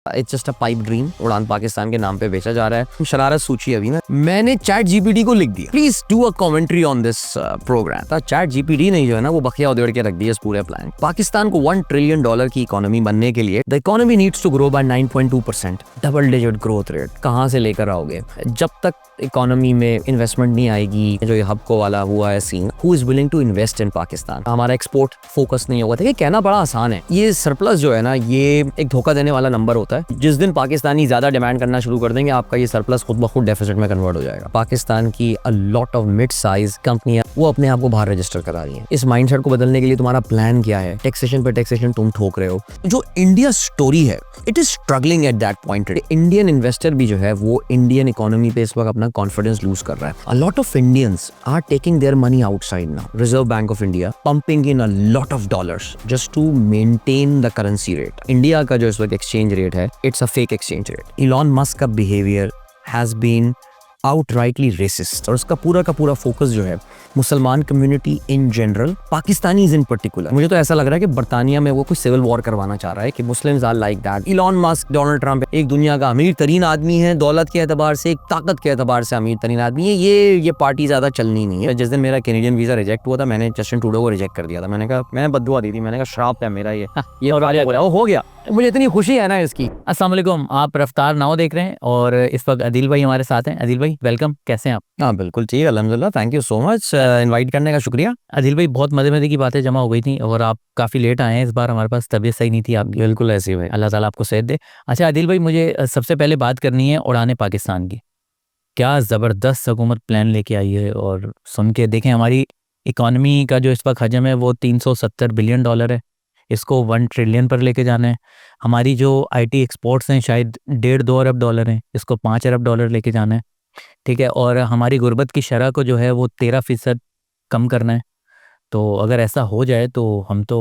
It's just a pipe dream. उड़ान पाकिस्तान के नाम पे बेचा जा रहा है। शरारत सूची अभी ना मैंने चैट जीपीटी को लिख दिया, please do a commentary on this program. तो चैट जीपीटी नहीं जो है ना वो बखिया उधेड़ के रख दिया इस पूरे प्लान। पाकिस्तान को $1 ट्रिलियन की इकोनॉमी बनने के लिए the economy needs to grow by 9.2%। Double digit growth rate कहाँ से लेकर आओगे जब तक इकोनॉमी में इन्वेस्टमेंट नहीं आएगी। जो ये हबको वाला हुआ है scene, who is willing to invest in Pakistan. हमारा एक्सपोर्ट फोकस नहीं होगा। देखिए कहना बड़ा आसान है, ये सरप्लस जो है ना ये एक धोखा देने वाला नंबर होता है। जिस दिन पाकिस्तानी ज्यादा डिमांड करना शुरू कर देंगे आपका ये सरप्लस खुद ब खुद डेफिसिट में कन्वर्ट हो जाएगा। पाकिस्तान की अ लॉट ऑफ मिड साइज कंपनियां वो अपने आप को बाहर रजिस्टर करा रही हैं। इस माइंडसेट को बदलने के लिए तुम्हारा प्लान क्या है? टैक्सेशन पे टैक्सेशन तुम ठोक रहे हो। जो इंडिया स्टोरी है it is struggling at that point. Indian investor भी जो है वो इंडियन इकोनॉमी पे इस वक्त अपना कॉन्फिडेंस लूज कर रहा है। A lot of Indians are taking their money outside now. Reserve bank of India pumping in a lot of dollars just to maintain the currency rate. India का जो इस वक्त एक्सचेंज रेट है it's a fake exchange rate. Elon Musk का behaviour has been outrightly racist और उसका पूरा का पूरा फोकस जो है मुसलमान community in general, Pakistanis in particular. मुझे तो ऐसा लग रहा है कि बर्तानिया में वो कुछ सिविल वॉर करवाना चाह रहा है कि Muslims are like that. Elon Musk, Donald Trump एक दुनिया का अमीर तरीन आदमी है, दौलत के एतबार से, एक ताकत के एतबार से अमीर तरीन आदमी है। ये पार्टी ज्यादा चलनी नहीं है। जिस दिन मेरा कैनेडियन वीजा रिजेक्ट हुआ था मैंने जस्टिन ट्रूडो को रिजेक्ट कर दिया था। मैंने बद्दुआ दी थी, मैंने कहा श्राप है मेरा ये हो गया। मुझे इतनी खुशी है ना इसकी। अस्सलाम वालेकुम, आप रफ्तार नाउ देख रहे हैं और इस वक्त अदिल भाई हमारे साथ हैं। अदिल भाई वेलकम, कैसे हैं आप? हाँ बिल्कुल ठीक, अल्हम्दुलिल्लाह, thank you so much invite करने का शुक्रिया। अदिल भाई बहुत मज़े की बातें जमा हो गई थी और आप काफ़ी लेट आए हैं इस बार। हमारे पास तबीयत सही नहीं थी आपकी। बिल्कुल ऐसी भाई, अल्लाह ताला आपको सेहत दे। अच्छा अदिल भाई, मुझे सबसे पहले बात करनी है उड़ाने पाकिस्तान की। क्या ज़बरदस्त हुकूमत प्लान लेके आई है और सुन के देखें, हमारी इकॉनमी का जो इस वक्त हजम है वो $370 बिलियन है। इसको $1 ट्रिलियन पर लेके जाना है। हमारी जो आईटी एक्सपोर्ट्स हैं शायद $1.5-2 अरब हैं, इसको $5 अरब लेके जाना है। ठीक है, और हमारी गुर्बत की शरह को जो है वो 13% कम करना है। तो अगर ऐसा हो जाए तो हम तो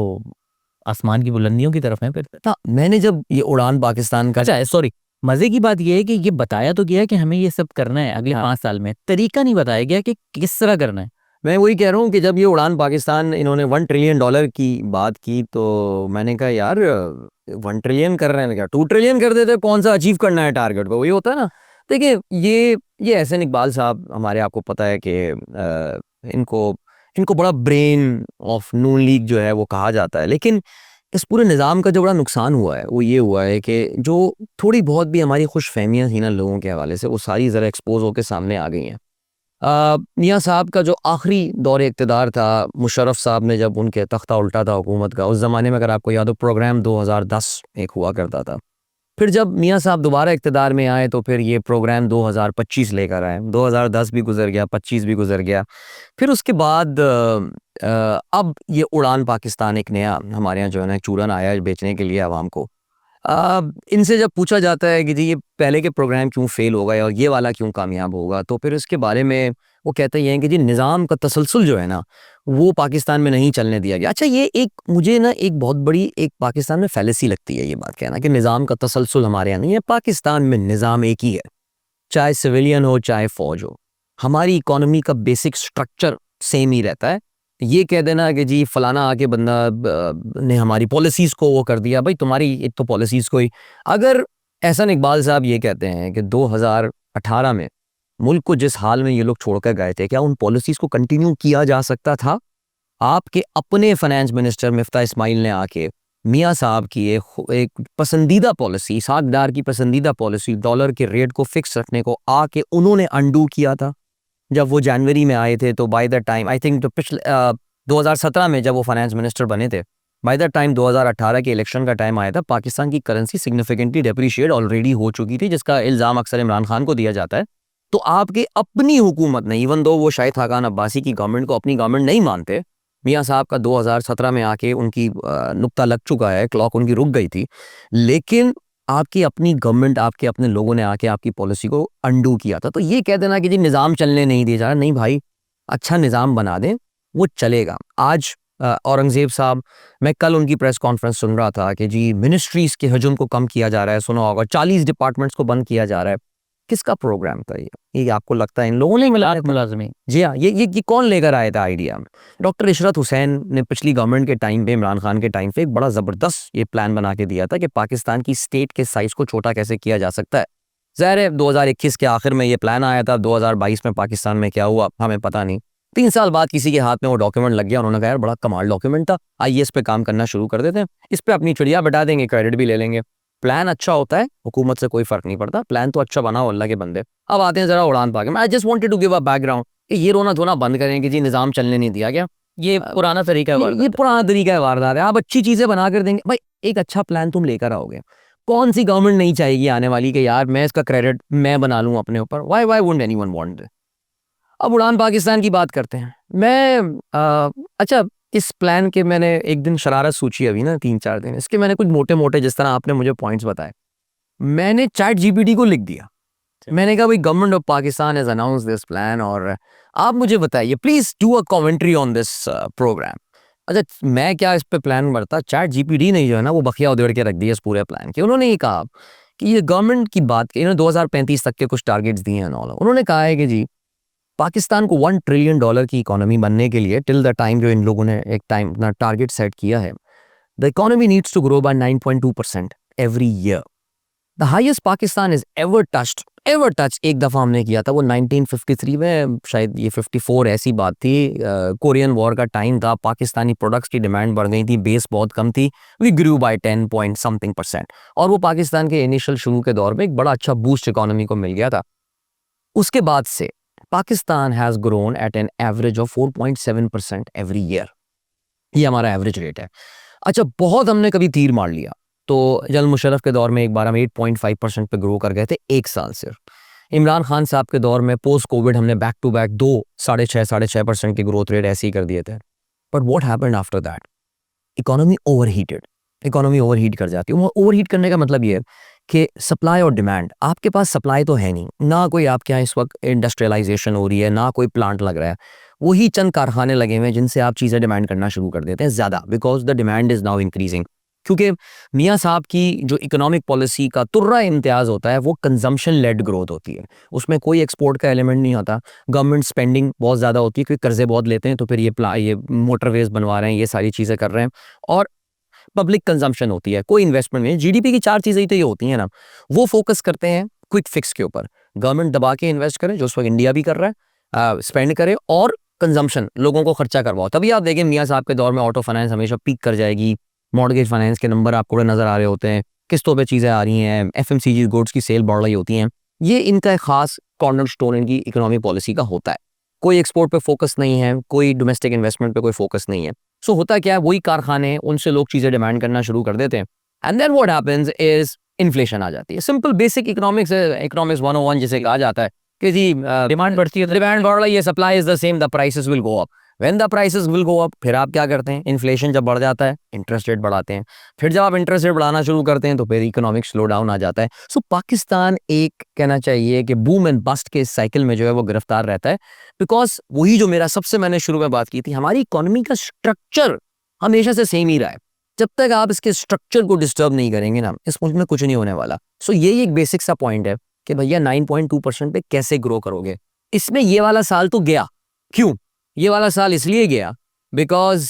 आसमान की बुलंदियों की तरफ हैं फिर। मैंने जब ये उड़ान पाकिस्तान का अच्छा सॉरी, मज़े की बात यह है कि ये बताया तो गया है कि हमें ये सब करना है अगले 5 साल में, तरीका नहीं बताया गया कि किस तरह करना है। मैं वही कह रहा हूँ कि जब ये उड़ान पाकिस्तान इन्होंने $1 ट्रिलियन की बात की तो मैंने कहा यार 1 ट्रिलियन कर रहे हैं क्या, 2 ट्रिलियन कर देते, कौन सा अचीव करना है टारगेट को, वही होता है ना। देखिए ये एहसन इकबाल साहब हमारे, आपको पता है कि इनको बड़ा ब्रेन ऑफ नून लीग जो है वो कहा जाता है। लेकिन इस पूरे निज़ाम का जो बड़ा नुकसान हुआ है वो ये हुआ है कि जो थोड़ी बहुत भी हमारी खुश फहमियाँ थी ना लोगों के हवाले से वो सारी ज़रा एक्सपोज होकर सामने आ गई हैं। मियाँ साहब का जो आखिरी दौर इक़्तिदार था, मुशर्रफ साहब ने जब उनके तख्ता उल्टा था हुकूमत का, उस ज़माने में अगर आपको याद हो प्रोग्राम 2010 एक हुआ करता था। फिर जब मियाँ साहब दोबारा इक़्तिदार में आए तो फिर ये प्रोग्राम 2025 लेकर आए। 2010 भी गुजर गया, 25 भी गुजर गया। फिर उसके बाद अब ये उड़ान पाकिस्तान एक नया हमारे यहाँ जो है ना चूरन आया है बेचने के लिए आवाम को। इनसे जब पूछा जाता है कि जी ये पहले के प्रोग्राम क्यों फेल हो गए और ये वाला क्यों कामयाब होगा, तो फिर इसके बारे में वो कहते हैं कि जी निज़ाम का तसलसल जो है ना वो पाकिस्तान में नहीं चलने दिया गया। अच्छा ये एक मुझे ना एक बहुत बड़ी एक पाकिस्तान में फैलेसी लगती है ये बात कहना कि निज़ाम का तसलसल हमारे यहाँ नहीं है। पाकिस्तान में निज़ाम एक ही है, चाहे सिविलियन हो चाहे फौज हो। हमारी इकोनॉमी का बेसिक स्ट्रक्चर सेम ही रहता है। ये कह देना कि जी फलाना आके बंदा ने हमारी पॉलिसीज़ को वो कर दिया, भाई तुम्हारी एक तो पॉलिसीज़ को ही, अगर एहसन इकबाल साहब ये कहते हैं कि 2018 में मुल्क को जिस हाल में ये लोग छोड़कर गए थे क्या उन पॉलिसीज़ को कंटिन्यू किया जा सकता था? आपके अपने फाइनेंस मिनिस्टर मिफ्ता इस्माइल ने आके मियाँ साहब की एक पसंदीदा पॉलिसी, सागदार की पसंदीदा पॉलिसी, डॉलर के रेट को फिक्स रखने को आके उन्होंने अंडू किया था। जब वो जनवरी में आए थे तो by the time I think 2017 में जब वो फाइनेंस मिनिस्टर बने थे, बाय द टाइम 2018 के इलेक्शन का टाइम आया था, पाकिस्तान की करेंसी सिग्निफिकेंटली डेप्रिशिएट ऑलरेडी हो चुकी थी, जिसका इल्ज़ाम अक्सर इमरान खान को दिया जाता है। तो आपके अपनी हुकूमत ने, इवन दो वो शाहिद खाकान अब्बासी की गवर्नमेंट को अपनी गवर्नमेंट नहीं मानते, मियाँ साहब का 2017 में आके उनकी नुक्ता लग चुका है, क्लॉक उनकी रुक गई थी, लेकिन आपकी अपनी गवर्नमेंट, आपके अपने लोगों ने आके आपकी पॉलिसी को अंडू किया था। तो ये कह देना कि जी निज़ाम चलने नहीं दिया जा रहा, नहीं भाई, अच्छा निज़ाम बना दें वो चलेगा। आज औरंगज़ेब साहब, मैं कल उनकी प्रेस कॉन्फ्रेंस सुन रहा था कि जी मिनिस्ट्रीज़ के हजम को कम किया जा रहा है, सुना होगा 40 डिपार्टमेंट्स को बंद किया जा रहा है। किसका प्रोग्राम था ये आपको लगता है इन लोगों ने मिला? मुलाजमी। जी हाँ, ये कौन लेकर आया था आइडिया? डॉक्टर इशरत हुसैन ने पिछली गवर्नमेंट के टाइम पे, इमरान खान के टाइम पे एक बड़ा ज़बरदस्त ये प्लान बना के दिया था कि पाकिस्तान की स्टेट के साइज़ को छोटा कैसे किया जा सकता है। ज़ाहिर है 2021 के आखिर में ये प्लान आया था, 2022 में पाकिस्तान में क्या हुआ हमें पता नहीं। 3 साल बाद किसी के हाथ में वो डॉक्यूमेंट लग गया, उन्होंने कहा यार बड़ा कमाल डॉक्यूमेंट था, आइए इस पे काम करना शुरू कर देते हैं, इस पे अपनी चिड़िया बिठा देंगे, क्रेडिट भी ले लेंगे। प्लान अच्छा होता है, हुकूमत से कोई फर्क नहीं पड़ता, प्लान तो अच्छा बना हो अल्लाह के बंदे। अब आते हैं जरा उड़ान पाके में। I just wanted to give a background कि ये रोना धोना बंद करें कि जी निज़ाम चलने नहीं दिया गया। ये पुराना तरीका है। ये पुराना तरीका है वारदात है। आप अच्छी चीज़ें बना कर देंगे भाई, एक अच्छा प्लान तुम लेकर आओगे, कौन सी गवर्नमेंट नहीं चाहेगी आने वाली कि यार मैं इसका क्रेडिट मैं बना लूँ अपने ऊपर? Why wouldn't anyone want? अब उड़ान पाकिस्तान की बात करते हैं। अच्छा, इस प्लान के मैंने एक दिन शरारत सोची अभी ना 3-4 दिन, इसके मैंने कुछ मोटे-मोटे जिस तरह आपने मुझे पॉइंट्स बताए, मैंने चैट जीपीटी को लिख दिया। मैंने कहा भाई government of Pakistan has announced this plan और आप मुझे बताइए please do a commentary on this program. अच्छा, मैं क्या इस पे प्लान बढ़ता, चैट जीपीटी ने जो है ना वो बखिया उधेड़ के रख दिया इस पूरे प्लान के। उन्होंने ये कहा कि ये गवर्नमेंट की बात की, इन्होंने 2035 तक के कुछ टारगेट्स दिए हैं। उन्होंने कहा है कि जी पाकिस्तान को $1 ट्रिलियन की इकोनॉमी बनने के लिए टिल द टाइम, जो इन लोगों ने एक टाइम अपना टारगेट सेट किया है, the economy needs to grow by 9.2% every year. The highest Pakistan is ever touch एक दफा हमने किया था, वो 1953 में, शायद ये 54 ऐसी बात थी। कोरियन वॉर का टाइम था, पाकिस्तानी प्रोडक्ट्स की डिमांड बढ़ गई थी, बेस बहुत कम थी, we grew by 10 point something %। और वो पाकिस्तान के इनिशियल शुरू के दौर में एक बड़ा अच्छा बूस्ट इकोनॉमी को मिल गया था। उसके बाद से Pakistan has grown at an average of 4.7% every year. ये हमारा एवरेज रेट है। अच्छा, बहुत हमने कभी तीर मार लिया तो जनरल मुशर्रफ के दौर में एक बार हम 8.5% पे ग्रो कर गए थे एक साल सिर्फ। इमरान खान साहब के दौर में पोस्ट कोविड हमने बैक टू बैक 2 साढ़े छः % की ग्रोथ रेट ऐसे ही कर दिए थे। But what happened after that? Economy overheated. Economy overheat कर जाती है। ओवरहीट करने का मतलब ये है कि सप्लाई और डिमांड, आपके पास सप्लाई तो है नहीं, ना कोई आपके यहाँ इस वक्त इंडस्ट्रियलाइजेशन हो रही है, ना कोई प्लांट लग रहा है, वही चंद कारखाने लगे हुए हैं जिनसे आप चीज़ें डिमांड करना शुरू कर देते हैं ज़्यादा, because the demand is now increasing. क्योंकि मियाँ साहब की जो इकोनॉमिक पॉलिसी का तुर्रा इम्तियाज़ होता है वो कंजम्पशन लेड ग्रोथ होती है, उसमें कोई एक्सपोर्ट का एलिमेंट नहीं आता। गवर्नमेंट स्पेंडिंग बहुत ज़्यादा होती है क्योंकि कर्जे बहुत लेते हैं, तो फिर ये मोटरवेज बनवा रहे हैं, ये सारी चीज़ें कर रहे हैं, और पब्लिक कंजम्पशन होती है, कोई इन्वेस्टमेंट नहीं। जीडीपी की 4 चीज़ें ही तो ये होती हैं ना, वो फोकस करते हैं क्विक फिक्स के ऊपर। गवर्नमेंट दबा के इन्वेस्ट करे, जो उस वक्त इंडिया भी कर रहा है, स्पेंड करे, और कंजम्पशन, लोगों को खर्चा करवाओ। तभी आप देखें मियाँ साहब के दौर में ऑटो फाइनेंस हमेशा पीक कर जाएगी, मॉर्गेज फाइनेंस के नंबर आपको नजर आ रहे होते हैं, किस्तों पे चीज़ें आ रही हैं, एफएमसीजी गुड्स की सेल बढ़ रही होती हैं। ये इनका एक खास कॉर्नर स्टोन इनकी इकोनॉमिक पॉलिसी का होता है। कोई एक्सपोर्ट पे फोकस नहीं है, कोई डोमेस्टिक इन्वेस्टमेंट पे कोई फोकस नहीं है। सो होता क्या है, वही कारखाने, उनसे लोग चीज़ें डिमांड करना शुरू कर देते हैं, and then what happens is inflation आ जाती है। सिंपल बेसिक इकोनॉमिक्स है, इकोनॉमिक्स 101 जिसे कहा जाता है कि जी डिमांड बढ़ती है, डिमांड बढ़ रही है, supply is the same, the prices will go up. When the prices will go up, फिर आप क्या करते हैं, इन्फ्लेशन जब बढ़ जाता है इंटरेस्ट रेट बढ़ाते हैं, फिर जब आप इंटरेस्ट रेट बढ़ाना शुरू करते हैं तो फिर इकोनॉमिक स्लो डाउन आ जाता है। सो पाकिस्तान एक कहना चाहिए कि बूम एंड बस्ट के इस साइकिल में जो है वो गिरफ्तार रहता है, बिकॉज वही जो मेरा सबसे मैंने शुरू में बात की थी, हमारी इकोनॉमी का स्ट्रक्चर हमेशा से सेम ही रहा है। जब तक आप इसके स्ट्रक्चर को डिस्टर्ब नहीं करेंगे ना, इस मुल्क में कुछ नहीं होने वाला। सो यही एक बेसिक सा पॉइंट है कि भैया 9.2% पे कैसे ग्रो करोगे। इसमें ये वाला साल तो गया, क्यों ये वाला साल इसलिए गया, बिकॉज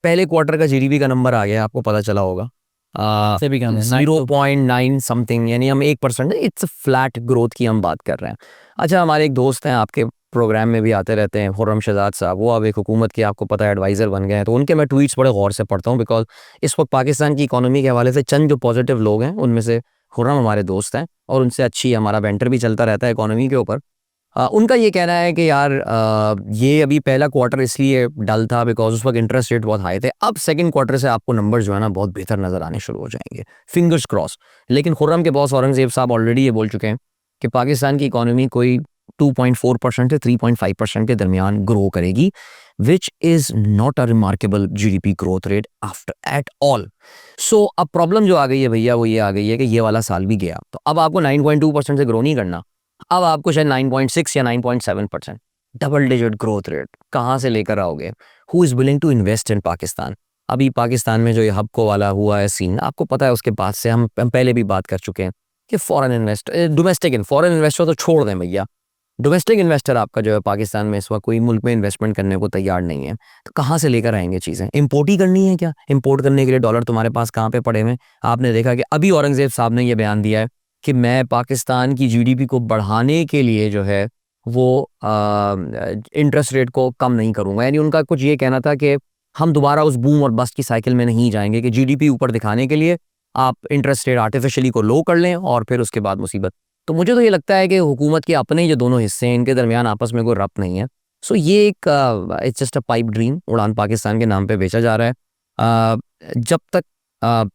पहले क्वार्टर का जीडीपी का नंबर आ गया, आपको पता चला होगा, से भी कम है, 0.9 समथिंग, यानी हम 1%, इट्स फ्लैट ग्रोथ की हम बात कर रहे हैं। अच्छा, हमारे एक दोस्त हैं, आपके प्रोग्राम में भी आते रहते हैं, खुर्रम शहजाद साहब, वो अब एक हुकूमत के आपको पता है एडवाइज़र बन गए हैं, तो उनके मैं ट्वीट्स बड़े गौर से पढ़ता हूँ, बिकॉज इस वक्त पाकिस्तान की इकोनॉमी के हवाले से चंद जो पॉजिटिव लोग हैं उनमें से खुर्रम हमारे दोस्त हैं, और उनसे अच्छी हमारा बैंटर भी चलता रहता है इकोनॉमी के ऊपर। उनका ये कहना है कि यार ये अभी पहला क्वार्टर इसलिए डल था बिकॉज उस वक्त इंटरेस्ट रेट बहुत हाई थे, अब सेकंड क्वार्टर से आपको नंबर जो है ना बहुत बेहतर नज़र आने शुरू हो जाएंगे, फिंगर्स क्रॉस। लेकिन खुर्रम के बॉस औरंगजेब साहब ऑलरेडी ये बोल चुके हैं कि पाकिस्तान की इकोनॉमी कोई 2.4% से 3.5% के दरमियान ग्रो करेगी, which is not a remarkable GDP growth rate after at all. So अब प्रॉब्लम जो आ गई है भैया वो ये आ गई है कि ये वाला साल भी गया, तो अब आपको 9.2% से ग्रो नहीं करना, अब आपको शायद 9.6 या 9.7% डबल डिजिट ग्रोथ रेट कहाँ से लेकर आओगे? Who is willing to invest in Pakistan? अभी पाकिस्तान में जो ये हबको वाला हुआ है सीन, आपको पता है, उसके बाद से हम पहले भी बात कर चुके हैं कि फॉरेन इन्वेस्टर तो छोड़ दें भैया, डोमेस्टिक इन्वेस्टर आपका जो है पाकिस्तान में इस वक्त कोई मुल्क में इन्वेस्टमेंट करने को तैयार नहीं है, तो कहाँ से लेकर आएंगे चीज़ें? इंपोर्ट ही करनी है क्या? इंपोर्ट करने के लिए डॉलर तुम्हारे पास कहाँ पे पड़े हुए हैं? आपने देखा कि अभी औरंगजेब साहब ने ये बयान दिया है कि मैं पाकिस्तान की जीडीपी को बढ़ाने के लिए जो है वो इंटरेस्ट रेट को कम नहीं करूँगा। यानी उनका कुछ ये कहना था कि हम दोबारा उस बूम और बस्ट की साइकिल में नहीं जाएंगे कि जीडीपी ऊपर दिखाने के लिए आप इंटरेस्ट रेट आर्टिफिशियली को लो कर लें और फिर उसके बाद मुसीबत। तो मुझे तो ये लगता है कि हुकूमत के अपने जो दोनों हिस्से हैं इनके दरमियान आपस में कोई रब्त नहीं है। सो ये एक it's just a pipe dream, उड़ान पाकिस्तान के नाम पे बेचा जा रहा है। जब तक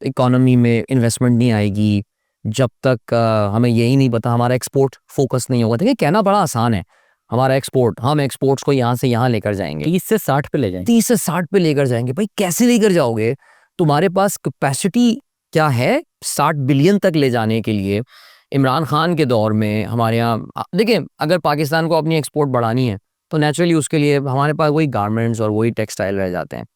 इकोनॉमी में इन्वेस्टमेंट नहीं आएगी, जब तक हमें यही नहीं पता, हमारा एक्सपोर्ट फोकस नहीं होगा। देखिए कहना बड़ा आसान है, हमारा एक्सपोर्ट, हम एक्सपोर्ट्स को यहाँ से यहाँ लेकर जाएंगे, 30 से 60 पे ले जाएंगे। 30 से 60 पे लेकर जाएंगे। भाई कैसे लेकर जाओगे? तुम्हारे पास कैपेसिटी क्या है 60 बिलियन तक ले जाने के लिए? इमरान खान के दौर में हमारे यहाँ देखिए, अगर पाकिस्तान को अपनी एक्सपोर्ट बढ़ानी है तो नेचुरली उसके लिए हमारे पास वही गारमेंट्स और वही टेक्सटाइल रह जाते हैं।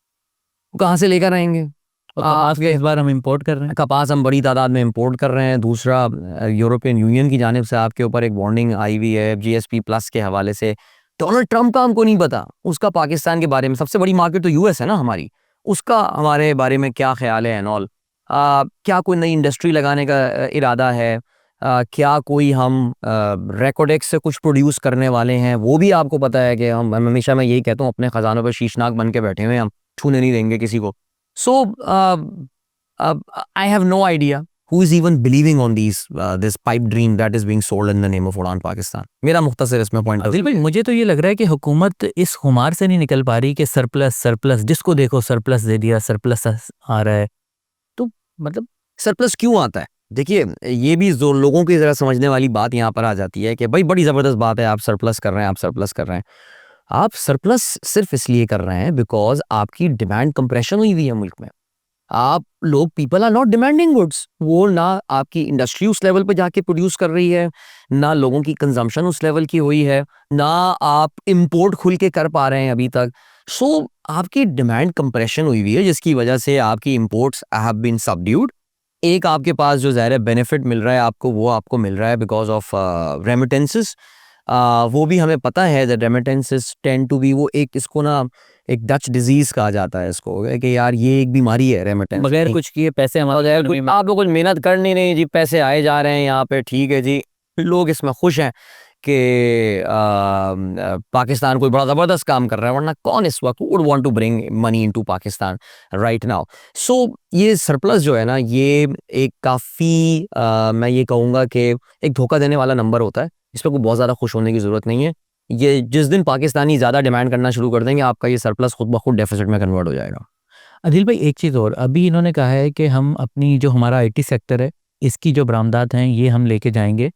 कहाँ से लेकर आएंगे? और कपास के इस बार हम इंपोर्ट कर रहे हैं। कपास हम बड़ी तादाद में इंपोर्ट कर रहे हैं। दूसरा, यूरोपियन यूनियन की जानिब से आपके ऊपर एक वार्निंग आई हुई है जीएसपी प्लस के हवाले से। डोनाल्ड ट्रंप का हमको नहीं पता, उसका पाकिस्तान के बारे में, सबसे बड़ी मार्केट तो यूएस है ना हमारी, उसका हमारे बारे में क्या ख्याल है एंड ऑल। क्या कोई नई इंडस्ट्री लगाने का इरादा है? क्या कोई हम रेकोडेक्स से कुछ प्रोड्यूस करने वाले हैं? वो भी आपको पता है कि हम हमेशा, मैं यही कहता हूँ, अपने खजानों पर शीशनाक बन के बैठे हुए हैं, हम छूने नहीं देंगे किसी को। सो I have no idea who is even believing on this pipe dream that is being sold in the name of उड़ान पाकिस्तान। मेरा मुख्तसर इसमें पॉइंट। दिल भाई, मुझे तो ये लग रहा है कि हुकूमत इस खुमार से नहीं निकल पा रही कि सरप्लस सरप्लस, जिसको देखो सरप्लस दे दिया, सरप्लस आ रहा है। तो मतलब सरप्लस क्यों आता है? देखिए, ये भी जो लोगों की जरा समझने वाली बात यहाँ पर आ जाती है कि भाई बड़ी ज़बरदस्त बात है, आप सरप्लस कर रहे हैं, आप सरप्लस कर रहे हैं। आप सरप्लस सिर्फ इसलिए कर रहे हैं बिकॉज आपकी डिमांड कंप्रेशन हुई हुई है मुल्क में। आप लोग, people are not demanding goods. वो ना आपकी इंडस्ट्री उस लेवल पे जाके प्रोड्यूस कर रही है, ना लोगों की कंजम्पशन उस लेवल की हुई है, ना आप इंपोर्ट खुल के कर पा रहे हैं अभी तक। सो आपकी डिमांड कंप्रेशन हुई हुई है, जिसकी वजह से आपकी इंपोर्ट्स हैव बीन सबड्यूड। एक आपके पास जो ज़ाहिर बेनिफिट मिल रहा है आपको, वो आपको मिल रहा है बिकॉज ऑफ रेमिटेंसेस। वो भी हमें पता है that remittances tend to be, वो एक, इसको ना एक डच डिजीज कहा जाता है इसको, कि यार ये एक बीमारी है रेमिटेंस। बगैर कुछ किए पैसे हमारे, आप लोग कुछ मेहनत कर नहीं रहे जी, पैसे आए जा रहे हैं यहाँ पे, ठीक है जी, लोग इसमें खुश हैं कि पाकिस्तान कोई बड़ा ज़बरदस्त काम कर रहा है, वरना कौन इस वक्त would want to bring money into Pakistan right now. So ये सरप्लस जो है ना, ये एक काफ़ी मैं ये कहूँगा कि एक धोखा देने वाला नंबर होता है। इस पर कोई बहुत ज़्यादा खुश होने की ज़रूरत नहीं है। ये जिस दिन पाकिस्तानी ज़्यादा डिमांड करना शुरू कर देंगे, आपका ये सरप्लस खुद ब खुद डेफिसिट में कन्वर्ट हो जाएगा। अदिल भाई, एक चीज़ और, अभी इन्होंने कहा है कि हम अपनी जो हमारा आईटी सेक्टर है, इसकी जो बरामदात हैं, ये हम लेके जाएंगे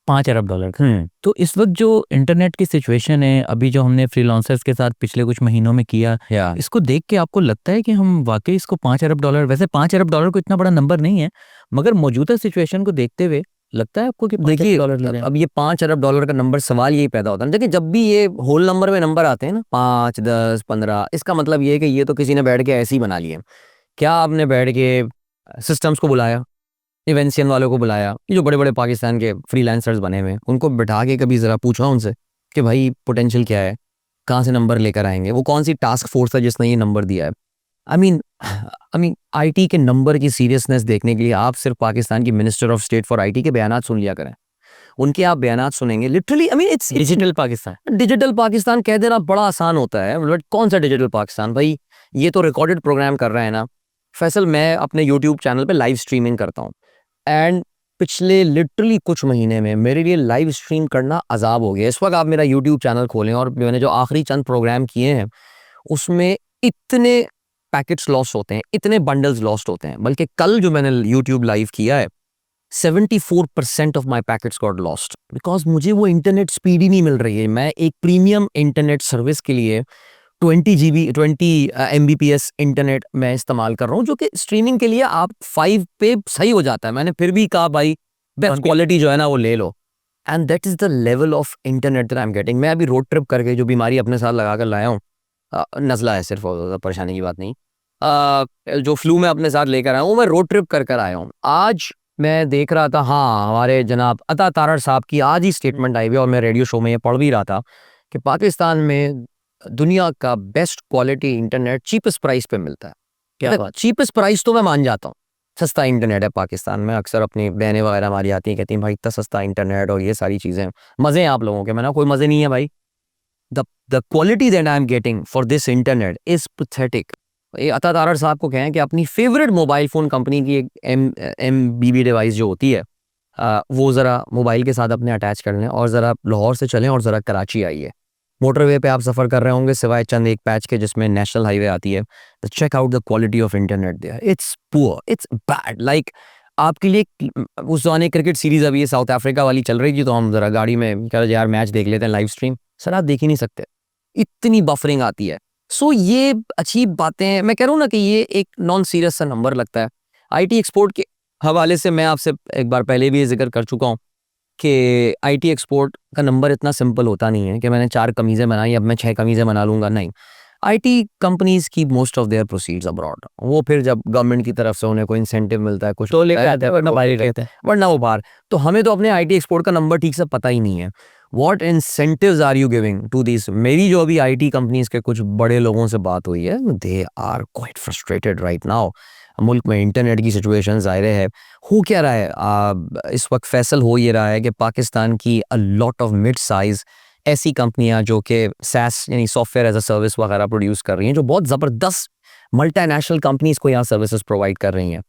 5 अरब डॉलर का। तो इस वक्त जो इंटरनेट की सिचुएशन है, अभी जो हमने फ्रीलांसर्स के साथ पिछले कुछ महीनों में किया, इसको देख के आपको लगता है कि हम वाकई इसको 5 अरब डॉलर, वैसे 5 अरब डॉलर को इतना बड़ा नंबर नहीं है, मगर मौजूदा सिचुएशन को देखते हुए लगता है आपको कि 5 अरब डॉलर ले रहे हैं? अब ये 5 अरब डॉलर का नंबर, सवाल यही पैदा होता है। देखिए, जब भी ये होल नंबर में नंबर आते हैं ना, 5, 10, 15, इसका मतलब ये है कि ये तो किसी ने बैठ के ऐसे ही बना लिए। क्या आपने बैठ के सिस्टम्स को बुलाया, इवेंशियन वालों को बुलाया, ये जो बड़े बड़े पाकिस्तान के फ्रीलांसर्स बने हुए हैं, उनको बिठा के कभी ज़रा पूछा उनसे कि भाई पोटेंशियल क्या है, कहाँ से नंबर लेकर आएंगे, वो कौन सी टास्क फोर्स है जिसने ये नंबर दिया है? आई मीन आईटी के नंबर की सीरियसनेस देखने के लिए आप सिर्फ पाकिस्तान की minister of state for IT के बयानात सुन लिया करें। उनके आप बयानात सुनेंगे, literally, I mean it's digital Pakistan. Digital Pakistan कह देना बड़ा आसान होता है, बट कौन सा डिजिटल पाकिस्तान भाई? ये तो रिकॉर्डेड प्रोग्राम कर रहे हैं ना। फैसल, मैं अपने यूट्यूब चैनल पे लाइव स्ट्रीमिंग करता हूँ, एंड पिछले लिटरली कुछ महीने में मेरे लिए लाइव स्ट्रीम करना अजाब हो गया। इस वक्त आप मेरा यूट्यूब चैनल खोलें और मैंने जो आखिरी चंद प्रोग्राम किए हैं उसमें इतने पैकेट्स लॉस्ट होते हैं, इतने बंडल्स लॉस्ट होते हैं। बल्कि कल जो मैंने यूट्यूब लाइव किया है, 74% of my packets got lost because मुझे वो इंटरनेट स्पीड ही नहीं मिल रही है। मैं एक प्रीमियम इंटरनेट सर्विस के लिए 20 MBPS इंटरनेट मैं इस्तेमाल कर रहा हूँ, जो कि स्ट्रीमिंग के लिए आप 5 पे सही हो जाता है। मैंने फिर भी कहा भाई बेस्ट क्वालिटी जो है ना वो ले लो, and that is the level of internet that I am getting. मैं अभी रोड ट्रिप करके जो बीमारी अपने साथ लगा कर लाया हूँ, नज़ला है सिर्फ, और ज़्यादा परेशानी की बात नहीं, जो फ्लू में अपने साथ लेकर आया हूँ, मैं रोड ट्रिप कर आया हूँ। आज मैं देख रहा था, हाँ, हमारे जनाब अता तारड़ साहब की आज ही स्टेटमेंट आई हुई और मैं रेडियो शो में ये पढ़ भी रहा था कि पाकिस्तान में दुनिया का best quality internet cheapest price पे मिलता है। क्या बात। चीपेस्ट प्राइस तो मैं मान जाता हूँ, सस्ता इंटरनेट है पाकिस्तान में। अक्सर अपनी बहनें वगैरह हमारी आती हैं, कहती हैं भाई इतना सस्ता इंटरनेट और ये सारी चीज़ें, मज़े हैं आप लोगों के। मैंने कहा, कोई मज़े नहीं है भाई। The quality that I am getting for this internet is pathetic. ये अता तारड़ साहब को कहें कि अपनी फेवरेट मोबाइल फ़ोन कंपनी की एक MBB डिवाइस जो होती है, वो ज़रा मोबाइल के साथ अपने अटैच कर लें और ज़रा लाहौर से चलें और ज़रा कराची आइए। मोटरवे पे आप सफ़र कर रहे होंगे सिवाय चंद एक पैच के जिसमें नेशनल हाईवे आती है, तो check out the quality of internet there. It's poor, it's bad. Like आपके लिए उस ज़माने क्रिकेट सीरीज़ अभी ये साउथ अफ्रीका वाली चल रही थी, तो हम ज़रा गाड़ी में कह रहे यार मैच देख लेते हैं लाइव स्ट्रीम। सर आप देख ही नहीं सकते, इतनी बफरिंग आती है। सो ये अच्छी बातें हैं। मैं कह रहा हूँ ना कि ये एक नॉन सीरियस सा नंबर लगता है। IT एक्सपोर्ट के हवाले से मैं आपसे एक बार पहले भी ये जिक्र कर चुका हूँ कि IT एक्सपोर्ट का नंबर इतना सिंपल होता नहीं है कि मैंने 4 कमीज़ें बनाई अब मैं 6 कमीज़ें बना लूँगा, नहीं। IT कंपनीज की most of their proceeds abroad. वो फिर जब गवर्नमेंट की तरफ से उन्हें कोई इंसेंटिव मिलता है कुछ तो लेकर आते हैं वरना बाहर ही रहते हैं। वरना वो बाहर। तो हमें तो अपने IT एक्सपोर्ट का नंबर ठीक से पता ही नहीं है। What incentives are you giving to this? मेरी जो अभी IT कंपनीज के कुछ बड़े लोगों से बात हुई है, they are quite frustrated right now. मुल्क में इंटरनेट की सिचुएशन ज़ाहिर है। हो क्या रहा है इस वक्त फैसल हो ये रहा है कि पाकिस्तान की अ लॉट ऑफ मिड साइज़ ऐसी कंपनियां जो कि SaaS यानी सॉफ्टवेयर एज अ सर्विस वगैरह प्रोड्यूस कर रही हैं, जो बहुत ज़बरदस्त मल्टीनेशनल कंपनीज को यहाँ सर्विसेज प्रोवाइड कर रही हैं,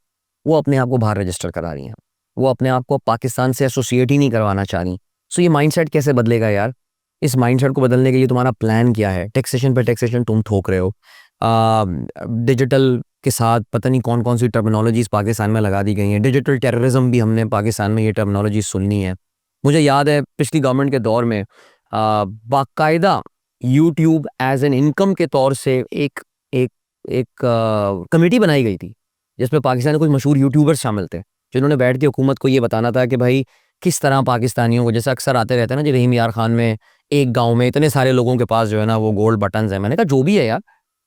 वो अपने आप को बाहर रजिस्टर करा रही हैं। वो अपने आप को पाकिस्तान से एसोसिएट ही नहीं करवाना चाह रही। सो ये माइंडसेट कैसे बदलेगा यार? इस माइंडसेट को बदलने के लिए तुम्हारा प्लान क्या है? टैक्सेशन पे टैक्सेशन तुम ठोक रहे हो, डिजिटल के साथ पता नहीं कौन कौन सी टर्मिनोलॉजीज पाकिस्तान में लगा दी गई हैं। डिजिटल टेररिज्म भी हमने पाकिस्तान में ये टर्मिनोलॉजी सुननी है। मुझे याद है पिछली गवर्नमेंट के दौर में बाकायदा यूट्यूब एज एन इनकम के तौर से एक एक एक कमेटी बनाई गई थी जिसमें पाकिस्तान के कुछ मशहूर यूट्यूबर्स शामिल थे, जिन्होंने बैठ के हुकूमत को ये बताना था कि भाई किस तरह पाकिस्तानियों को, जैसे अक्सर आते रहते हैं ना जी, रहीम यार खान में एक गांव में इतने सारे लोगों के पास जो है ना वो गोल्ड बटन्स हैं। मैंने कहा जो भी है यार,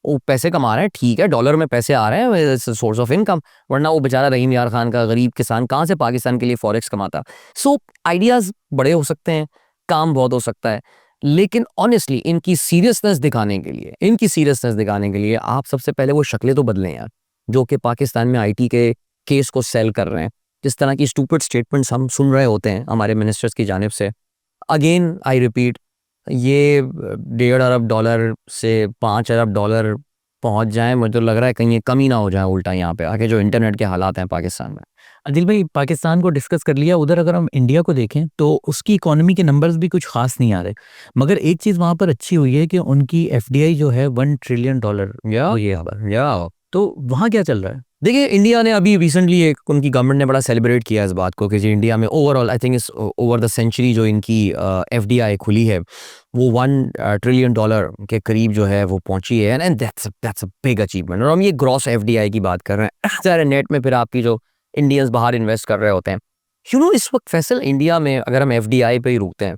वो पैसे कमा रहे हैं, ठीक है, डॉलर में पैसे आ रहे हैं, सोर्स ऑफ इनकम। वरना वो बेचारा रहीम यार खान का गरीब किसान कहाँ से पाकिस्तान के लिए फॉरेक्स कमाता? सो आइडियाज़ बड़े हो सकते हैं, काम बहुत हो सकता है, लेकिन ऑनेस्टली इनकी सीरियसनेस दिखाने के लिए आप सबसे पहले वो शक्लें तो बदलें यार, जो कि पाकिस्तान में IT के केस को सेल कर रहे हैं। जिस तरह की स्टूपिड स्टेटमेंट्स हम सुन रहे होते हैं हमारे मिनिस्टर्स की जानिब से, अगेन आई रिपीट, ये $1.5 अरब से $5 अरब पहुंच जाए, मुझे तो लग रहा है कहीं ये कमी ना हो जाए उल्टा यहाँ पे आके, जो इंटरनेट के हालात हैं पाकिस्तान में। आदिल भाई, पाकिस्तान को डिस्कस कर लिया, उधर अगर हम इंडिया को देखें तो उसकी इकोनॉमी के नंबर्स भी कुछ खास नहीं आ रहे, मगर एक चीज़ वहाँ पर अच्छी हुई है कि उनकी FDI जो है $1 ट्रिलियन, तो वहाँ क्या चल रहा है? देखिए, इंडिया ने अभी रिसेंटली एक उनकी गवर्नमेंट ने बड़ा सेलिब्रेट किया इस बात को कि जी इंडिया में ओवरऑल आई थिंक इस ओवर द सेंचुरी जो इनकी FDI खुली है वो $1 ट्रिलियन के करीब जो है वो पहुंची है, and that's a big achievement. और हम ये ग्रॉस FDI की बात कर रहे हैं। ज़ाहिर नेट में फिर आपकी जो इंडियंस बाहर इन्वेस्ट कर रहे होते हैं, इस वक्त फैसल इंडिया में अगर हम FDI पे ही रुकते हैं,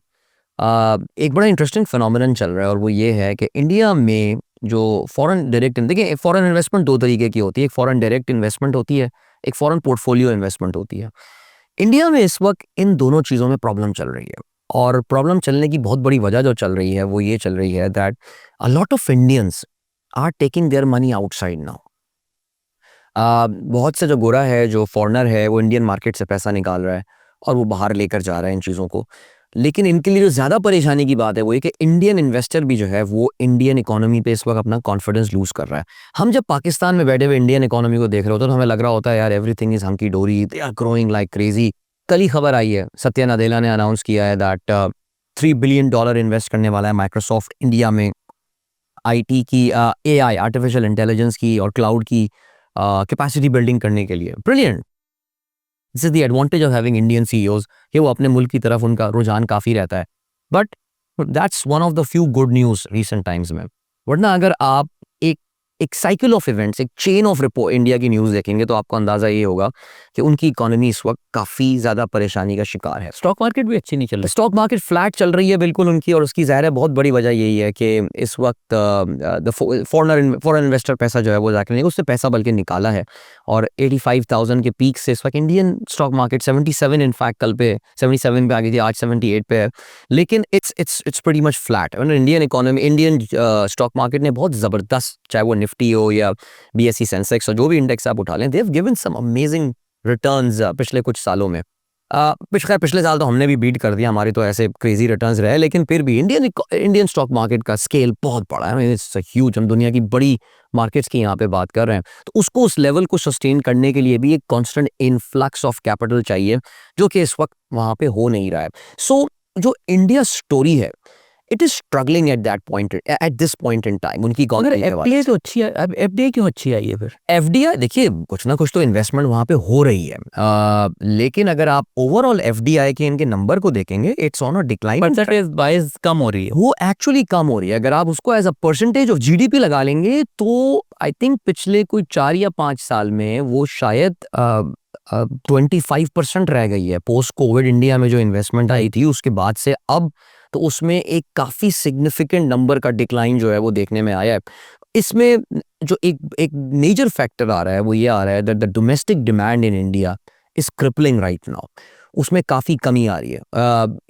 एक बड़ा इंटरेस्टिंग फिनोमिनन चल रहा है, और वो ये है कि इंडिया में जो फॉरेन डायरेक्ट, देखिए फॉरेन इन्वेस्टमेंट दो तरीके की होती है, एक फॉरेन डायरेक्ट इन्वेस्टमेंट होती है, एक फॉरेन पोर्टफोलियो इन्वेस्टमेंट होती है। इंडिया में इस वक्त इन दोनों चीज़ों में प्रॉब्लम चल रही है, और प्रॉब्लम चलने की बहुत बड़ी वजह जो चल रही है वो ये चल रही है that a lot of Indians are taking their money outside now. बहुत से जो गोरा है, जो फॉरेनर है, वो इंडियन मार्केट से पैसा निकाल रहा है और वो बाहर लेकर जा रहा है इन चीज़ों को। लेकिन इनके लिए जो ज़्यादा परेशानी की बात है वो ये कि इंडियन इन्वेस्टर भी जो है वो इंडियन इकोनॉमी पे इस वक्त अपना कॉन्फिडेंस लूज़ कर रहा है। हम जब पाकिस्तान में बैठे हुए इंडियन इकोनॉमी को देख रहे होते हैं तो हमें लग रहा होता है यार everything is hunky dory, they are growing like crazy. कल ही खबर आई है, सत्या नदेला ने अनाउंस किया है दैट $3 बिलियन इन्वेस्ट करने वाला है माइक्रोसॉफ्ट इंडिया में IT की, AI आर्टिफिशियल इंटेलिजेंस की और क्लाउड की कैपेसिटी बिल्डिंग करने के लिए। Brilliant. This is the advantage of having Indian CEOs कि वो अपने मुल्क की तरफ उनका रुझान काफ़ी रहता है। But that's one of the few good news recent times में। वरना अगर आप एक एक साइकिल ऑफ इवेंट्स, एक चेन ऑफ रिपोर्ट इंडिया की न्यूज़ देखेंगे तो आपको अंदाज़ा ये होगा कि उनकी इकोनॉमी इस वक्त काफ़ी ज़्यादा परेशानी का शिकार है। स्टॉक मार्केट भी अच्छी नहीं चल रही। स्टॉक मार्केट फ्लैट चल रही है बिल्कुल उनकी, और उसकी ज़ाहिर है बहुत बड़ी वजह यही है कि इस वक्त फॉरेन इन्वेस्टर पैसा जो है वो जाकर नहीं, उससे पैसा बल्कि निकाला है, और 85,000 के पीक से इस वक्त इंडियन स्टॉक मार्केट 77 इनफैक्ट कल पे 77 पे आ गई थी, आज 78 पे है, लेकिन it's pretty much flat. Indian economy, Indian stock market ने बहुत ज़बरदस्त, चाहे वो निफ्टी हो या BSE सेंसेक्स हो, जो भी इंडेक्स आप उठा लें, they have given some amazing returns पिछले कुछ सालों में। पिछले साल तो हमने भी बीट कर दिया, हमारे तो ऐसे क्रेजी रिटर्न्स रहे, लेकिन फिर भी इंडियन स्टॉक मार्केट का स्केल बहुत बड़ा है, इट्स ह्यूज। हम दुनिया की बड़ी मार्केट्स की यहाँ पे बात कर रहे हैं, तो उसको उस लेवल को सस्टेन करने के लिए भी एक कांस्टेंट इनफ्लक्स ऑफ कैपिटल चाहिए, जो कि इस वक्त वहाँ पे हो नहीं रहा है। सो जो इंडिया स्टोरी है, it is struggling at this point in time. उनकी अगर एफडीआई तो अच्छी है, अब एफडीआई क्यों अच्छी आई है फिर? एफडीआई, देखिए कुछ ना कुछ तो इन्वेस्टमेंट वहां पे हो रही है, लेकिन अगर आप ओवरऑल एफडीआई के इनके नंबर को देखेंगे, it's on a decline, percentage wise कम हो रही है। वो एक्चुअली कम हो रही है। अगर आप उसको as a percentage of GDP लगा लेंगे तो आई थिंक पिछले कोई 4 या 5 साल में वो शायद 25% रह गई है। पोस्ट कोविड इंडिया में जो इन्वेस्टमेंट आई थी उसके बाद से अब तो उसमें एक काफी सिग्निफिकेंट नंबर का डिक्लाइन जो है वो देखने में आया है। इसमें जो एक मेजर फैक्टर आ रहा है वो ये आ रहा है that the domestic demand in India is crippling right now. उसमें काफ़ी कमी आ रही है।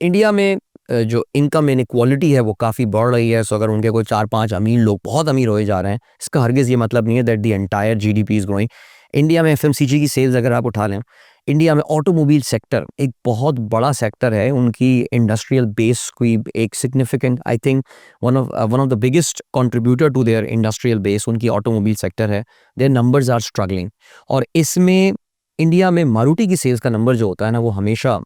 इंडिया में जो इनकम इनइक्वालिटी है वो काफ़ी बढ़ रही है। सो अगर उनके कोई 4-5 अमीर लोग बहुत अमीर होए जा रहे हैं, इसका हरगिज़ ये मतलब नहीं है that the entire GDP is growing. India में एफएमसीजी की सेल्स अगर आप उठा लें, इंडिया में ऑटोमोबाइल सेक्टर एक बहुत बड़ा सेक्टर है। उनकी इंडस्ट्रियल बेस कोई एक significant, I think one of the biggest contributor to their industrial base उनकी ऑटोमोबाइल सेक्टर है। देयर नंबर्स आर स्ट्रगलिंग, और इसमें इंडिया में मारुति की सेल्स का नंबर जो होता है ना, वो हमेशा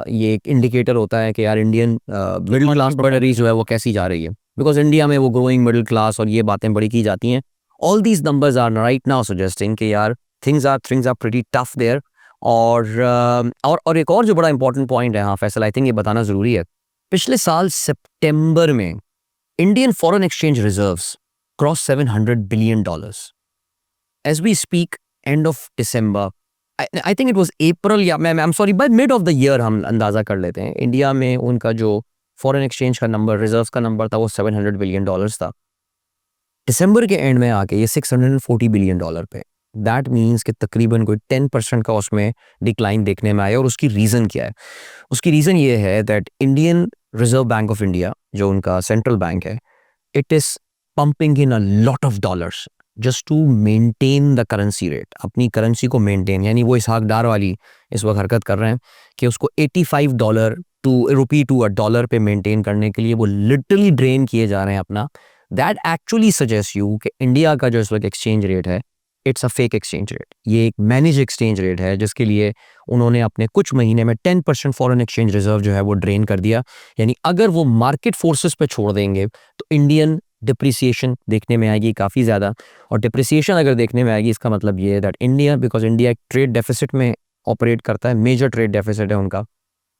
ये एक इंडिकेटर होता है कि यार इंडियन मिडिल क्लास बढ़ी जो है वो कैसी जा रही है, बिकॉज इंडिया में वो ग्रोइंग मिडिल क्लास और ये बातें बड़ी की जाती हैं। All these numbers are right now suggesting कि यार things are pretty tough there. और एक और जो बड़ा इंपॉर्टेंट पॉइंट है, हाँ फैसल, आई थिंक ये बताना जरूरी है, पिछले साल सितंबर में Indian foreign exchange reserves cross $700 billion. As we speak, end of December, I think it was April, या मैं I am sorry, by mid of the year हम अंदाजा कर लेते हैं, इंडिया में उनका जो फॉरेन एक्सचेंज का नंबर, रिजर्व्स का नंबर था, वो $700 बिलियन था। दिसंबर के एंड में आके ये $640 बिलियन पे। दैट मीन्स कि तकरीबन कोई 10% का उसमें डिक्लाइन देखने में आया। और उसकी रीज़न क्या है? उसकी रीज़न ये है that Indian Reserve bank of India, जो उनका सेंट्रल बैंक है, it is pumping in a lot of dollars just to maintain the currency rate, अपनी करेंसी को मेंटेन, यानी वो इसहाक डार वाली इस वक्त हरकत कर रहे हैं कि उसको $85 to rupee to a dollar पे मेंटेन करने के लिए वो लिटरली ड्रेन किए जा रहे हैं अपना। दैट एक्चुअली सजेस्ट यू कि इंडिया का जो इस वक्त एक्सचेंज रेट है, it's a fake exchange rate. ये एक मैनेज एक्सचेंज रेट है जिसके लिए उन्होंने अपने कुछ महीने में 10% फॉरेन एक्सचेंज रिजर्व जो है वो ड्रेन कर दिया। यानी अगर वो मार्केट फोर्सेस पे छोड़ देंगे तो इंडियन डिप्रिसिएशन देखने में आएगी काफ़ी ज़्यादा। और डिप्रिसिएशन अगर देखने में आएगी, इसका मतलब ये है दैट इंडिया, बिकॉज इंडिया एक ट्रेड डेफिसिट में ऑपरेट करता है, मेजर ट्रेड डेफिसिट है उनका,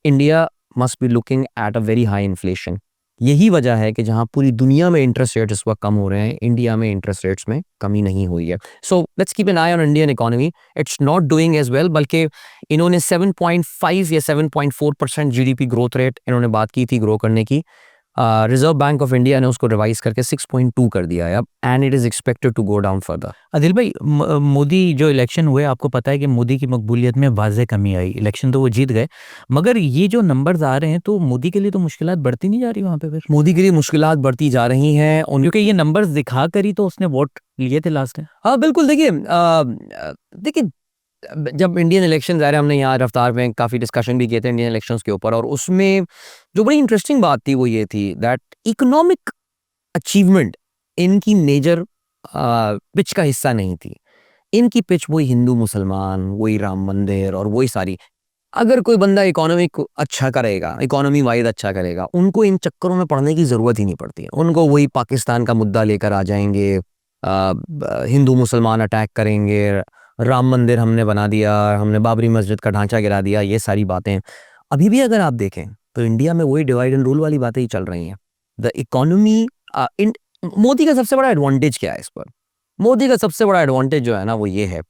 India must be looking at a very high inflation. यही वजह है कि जहां पूरी दुनिया में इंटरेस्ट रेट्स इस वक्त कम हो रहे हैं, इंडिया में इंटरेस्ट रेट्स में कमी नहीं हुई है। So let's keep an eye on Indian economy. It's not doing as well, बल्कि इन्होंने 7.5 या 7.4% जीडीपी ग्रोथ रेट इन्होंने बात की थी ग्रो करने की। रिजर्व बैंक ऑफ इंडिया ने उसको रिवाइज करके 6.2 कर दिया है अब, and it is expected to go down further. Adil भाई, मोदी जो इलेक्शन हुए, आपको पता है कि मोदी की मकबूलियत में वाज़े कमी आई। इलेक्शन तो वो जीत गए, मगर ये जो नंबर्स आ रहे हैं तो मोदी के लिए तो मुश्किलात बढ़ती नहीं जा रही वहाँ पे फिर? मोदी के लिए मुश्किलात बढ़ती जा रही हैं क्योंकि ये नंबर्स दिखा कर ही तो उसने वोट लिए थे लास्ट में। हाँ बिल्कुल। देखिए जब इंडियन इलेक्शन आ रहे, हमने यहाँ रफ्तार में काफ़ी डिस्कशन भी किए थे इंडियन इलेक्शंस के ऊपर, और उसमें जो बड़ी इंटरेस्टिंग बात थी वो ये थी दैट इकोनॉमिक अचीवमेंट इनकी मेजर पिच का हिस्सा नहीं थी। इनकी पिच वही हिंदू मुसलमान, वही राम मंदिर और वही सारी। अगर कोई बंदा इकोनॉमिक अच्छा करेगा, इकोनॉमी वाइज अच्छा करेगा, उनको इन चक्करों में पड़ने की ज़रूरत ही नहीं पड़ती। उनको वही पाकिस्तान का मुद्दा लेकर आ जाएंगे, हिंदू मुसलमान अटैक करेंगे, राम मंदिर हमने बना दिया, हमने बाबरी मस्जिद का ढांचा गिरा दिया, ये सारी बातें अभी भी अगर आप देखें तो इंडिया में वही डिवाइड एंड रूल वाली बातें ही चल रही हैं। द इकोनॉमी, मोदी का सबसे बड़ा एडवांटेज क्या है इस पर? मोदी का सबसे बड़ा एडवांटेज जो है ना वो ये है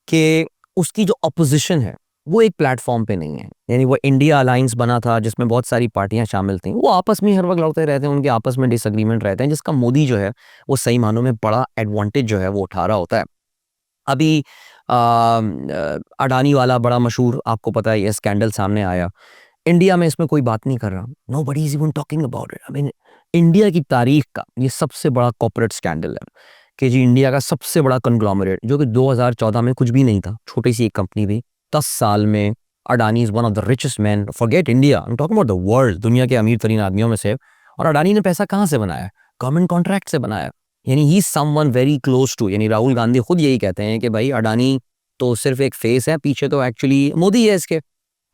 कि उसकी जो अपोजिशन है वो एक प्लेटफॉर्म पे नहीं है। यानी वो इंडिया अलायंस बना था जिसमें बहुत सारी पार्टियां शामिल थी, वो आपस में हर वक्त लड़ते रहते हैं, उनके आपस में डिसएग्रीमेंट रहते हैं, जिसका मोदी जो है वो सही मानों में बड़ा एडवांटेज जो है वो उठा रहा होता है। अभी अडानी वाला बड़ा मशहूर, आपको पता है, ये स्कैंडल सामने आया। इंडिया में इसमें कोई बात नहीं कर रहा, nobody is even talking about it. I mean India की तारीख का ये सबसे बड़ा कॉर्पोरेट स्कैंडल है कि जी इंडिया का सबसे बड़ा कंग्लोमरेट जो कि 2014 में कुछ भी नहीं था, छोटी सी एक कंपनी थी, 10 साल में Adani is one of the richest man, forget India, I am talking about the world, दुनिया के अमीर तरीन आदमियों में से। और अडानी ने पैसा कहाँ से बनाया? गवर्नमेंट कॉन्ट्रैक्ट से बनाया। यानी he someone very close to, यानी राहुल गांधी खुद यही कहते हैं कि भाई अडानी तो सिर्फ एक फेस है, पीछे तो एक्चुअली मोदी है इसके।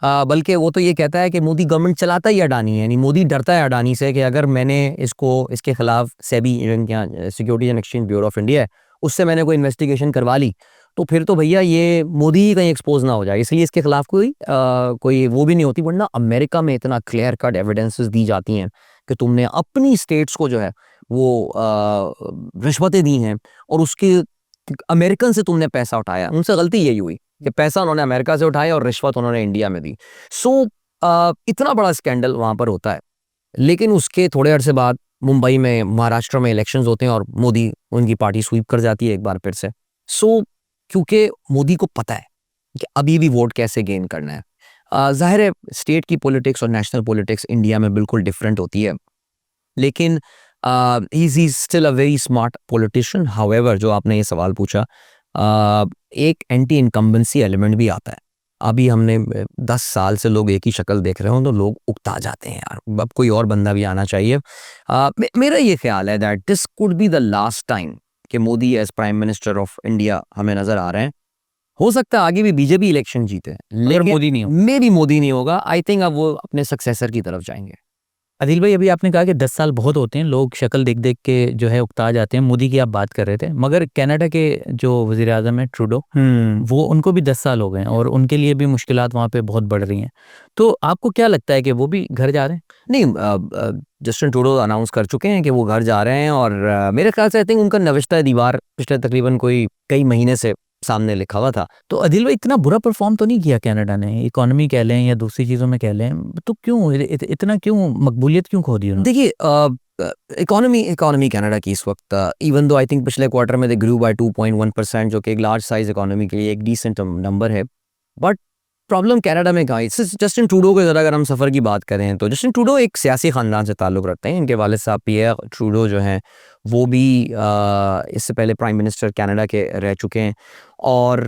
बल्कि वो तो ये कहता है कि मोदी गवर्नमेंट चलाता ही अडानी है, यानी मोदी डरता है अडानी से कि अगर मैंने इसके खिलाफ SEBI, securities and exchange bureau of India है, उससे मैंने कोई इन्वेस्टिगेशन करवा ली तो फिर तो भैया ये मोदी ही कहीं एक्सपोज ना हो जाए, इसलिए इसके खिलाफ कोई वो भी नहीं होती। वरना अमेरिका में इतना क्लियर कट एविडेंसेस दी जाती हैं कि तुमने अपनी स्टेट्स को जो है वो रिश्वतें दी हैं और उसके अमेरिकन से तुमने पैसा उठाया। उनसे गलती यही हुई कि पैसा उन्होंने अमेरिका से उठाया और रिश्वत उन्होंने इंडिया में दी। सो इतना बड़ा स्कैंडल वहां पर होता है। लेकिन उसके थोड़े अरसे बाद मुंबई में, महाराष्ट्र में इलेक्शंस होते हैं और मोदी, उनकी पार्टी स्वीप कर जाती है एक बार फिर से। सो क्योंकि मोदी को पता है कि अभी भी वोट कैसे गेन करना है। जाहिर है स्टेट की पॉलिटिक्स और नेशनल पॉलिटिक्स इंडिया में बिल्कुल डिफरेंट होती है, लेकिन he still a very smart politician. However, जो आपने ये सवाल पूछा, एक एंटी इनकम्बेंसी एलिमेंट भी आता है। अभी हमने 10 साल से लोग एक ही शक्ल देख रहे हो तो लोग उकता जाते हैं, यार अब कोई और बंदा भी आना चाहिए। मेरा ये ख्याल है that this could be the last time कि Modi as prime minister of India हमें नजर आ रहे हैं। हो सकता है आगे भी बीजेपी इलेक्शन जीते, लेकिन मोदी नहीं हो। मे भी मोदी नहीं होगा। आई थिंक अब वो अपने सक्सेसर की तरफ जाएंगे। अदिल भाई, अभी आपने कहा कि 10 साल बहुत होते हैं, लोग शक्ल देख देख के जो है उकता जाते हैं। मोदी की आप बात कर रहे थे, मगर कनाडा के जो वजीर आजम है ट्रूडो, वो उनको भी 10 साल हो गए हैं और उनके लिए भी मुश्किलात वहाँ पे बहुत बढ़ रही हैं। तो आपको क्या लगता है कि वो भी घर जा रहे हैं? नहीं, जस्टिन ट्रूडो अनाउंस कर चुके हैं कि वो घर जा रहे हैं और मेरे ख्याल से आई थिंक उनका नविश्ता दीवार पिछले तकरीबन कोई कई महीने से सामने लिखा हुआ था। तो अदिल भाई, इतना बुरा परफॉर्म तो नहीं किया कनाडा ने, इकोनॉमी कह लें या दूसरी चीज़ों में कह लें, तो क्यों इतना क्यों मकबूलियत क्यों खो दी उन्होंने? देखिए, इकोनॉमी कनाडा की इस वक्त, इवन दो आई थिंक पिछले क्वार्टर में दे ग्रू बाय 2.1%, जो कि एक लार्ज साइज इकोनॉमी के लिए एक डिसेंट नंबर है। बट प्रॉब्लम कनाडा में कहाँ है? जस्टिन ट्रूडो के ज़रा अगर हम सफ़र की बात करें तो जस्टिन ट्रूडो एक सियासी ख़ानदान से ताल्लुक़ रखते हैं। इनके वालिद साहब पियर ट्रूडो जो हैं वो भी इससे पहले प्राइम मिनिस्टर कनाडा के रह चुके हैं। और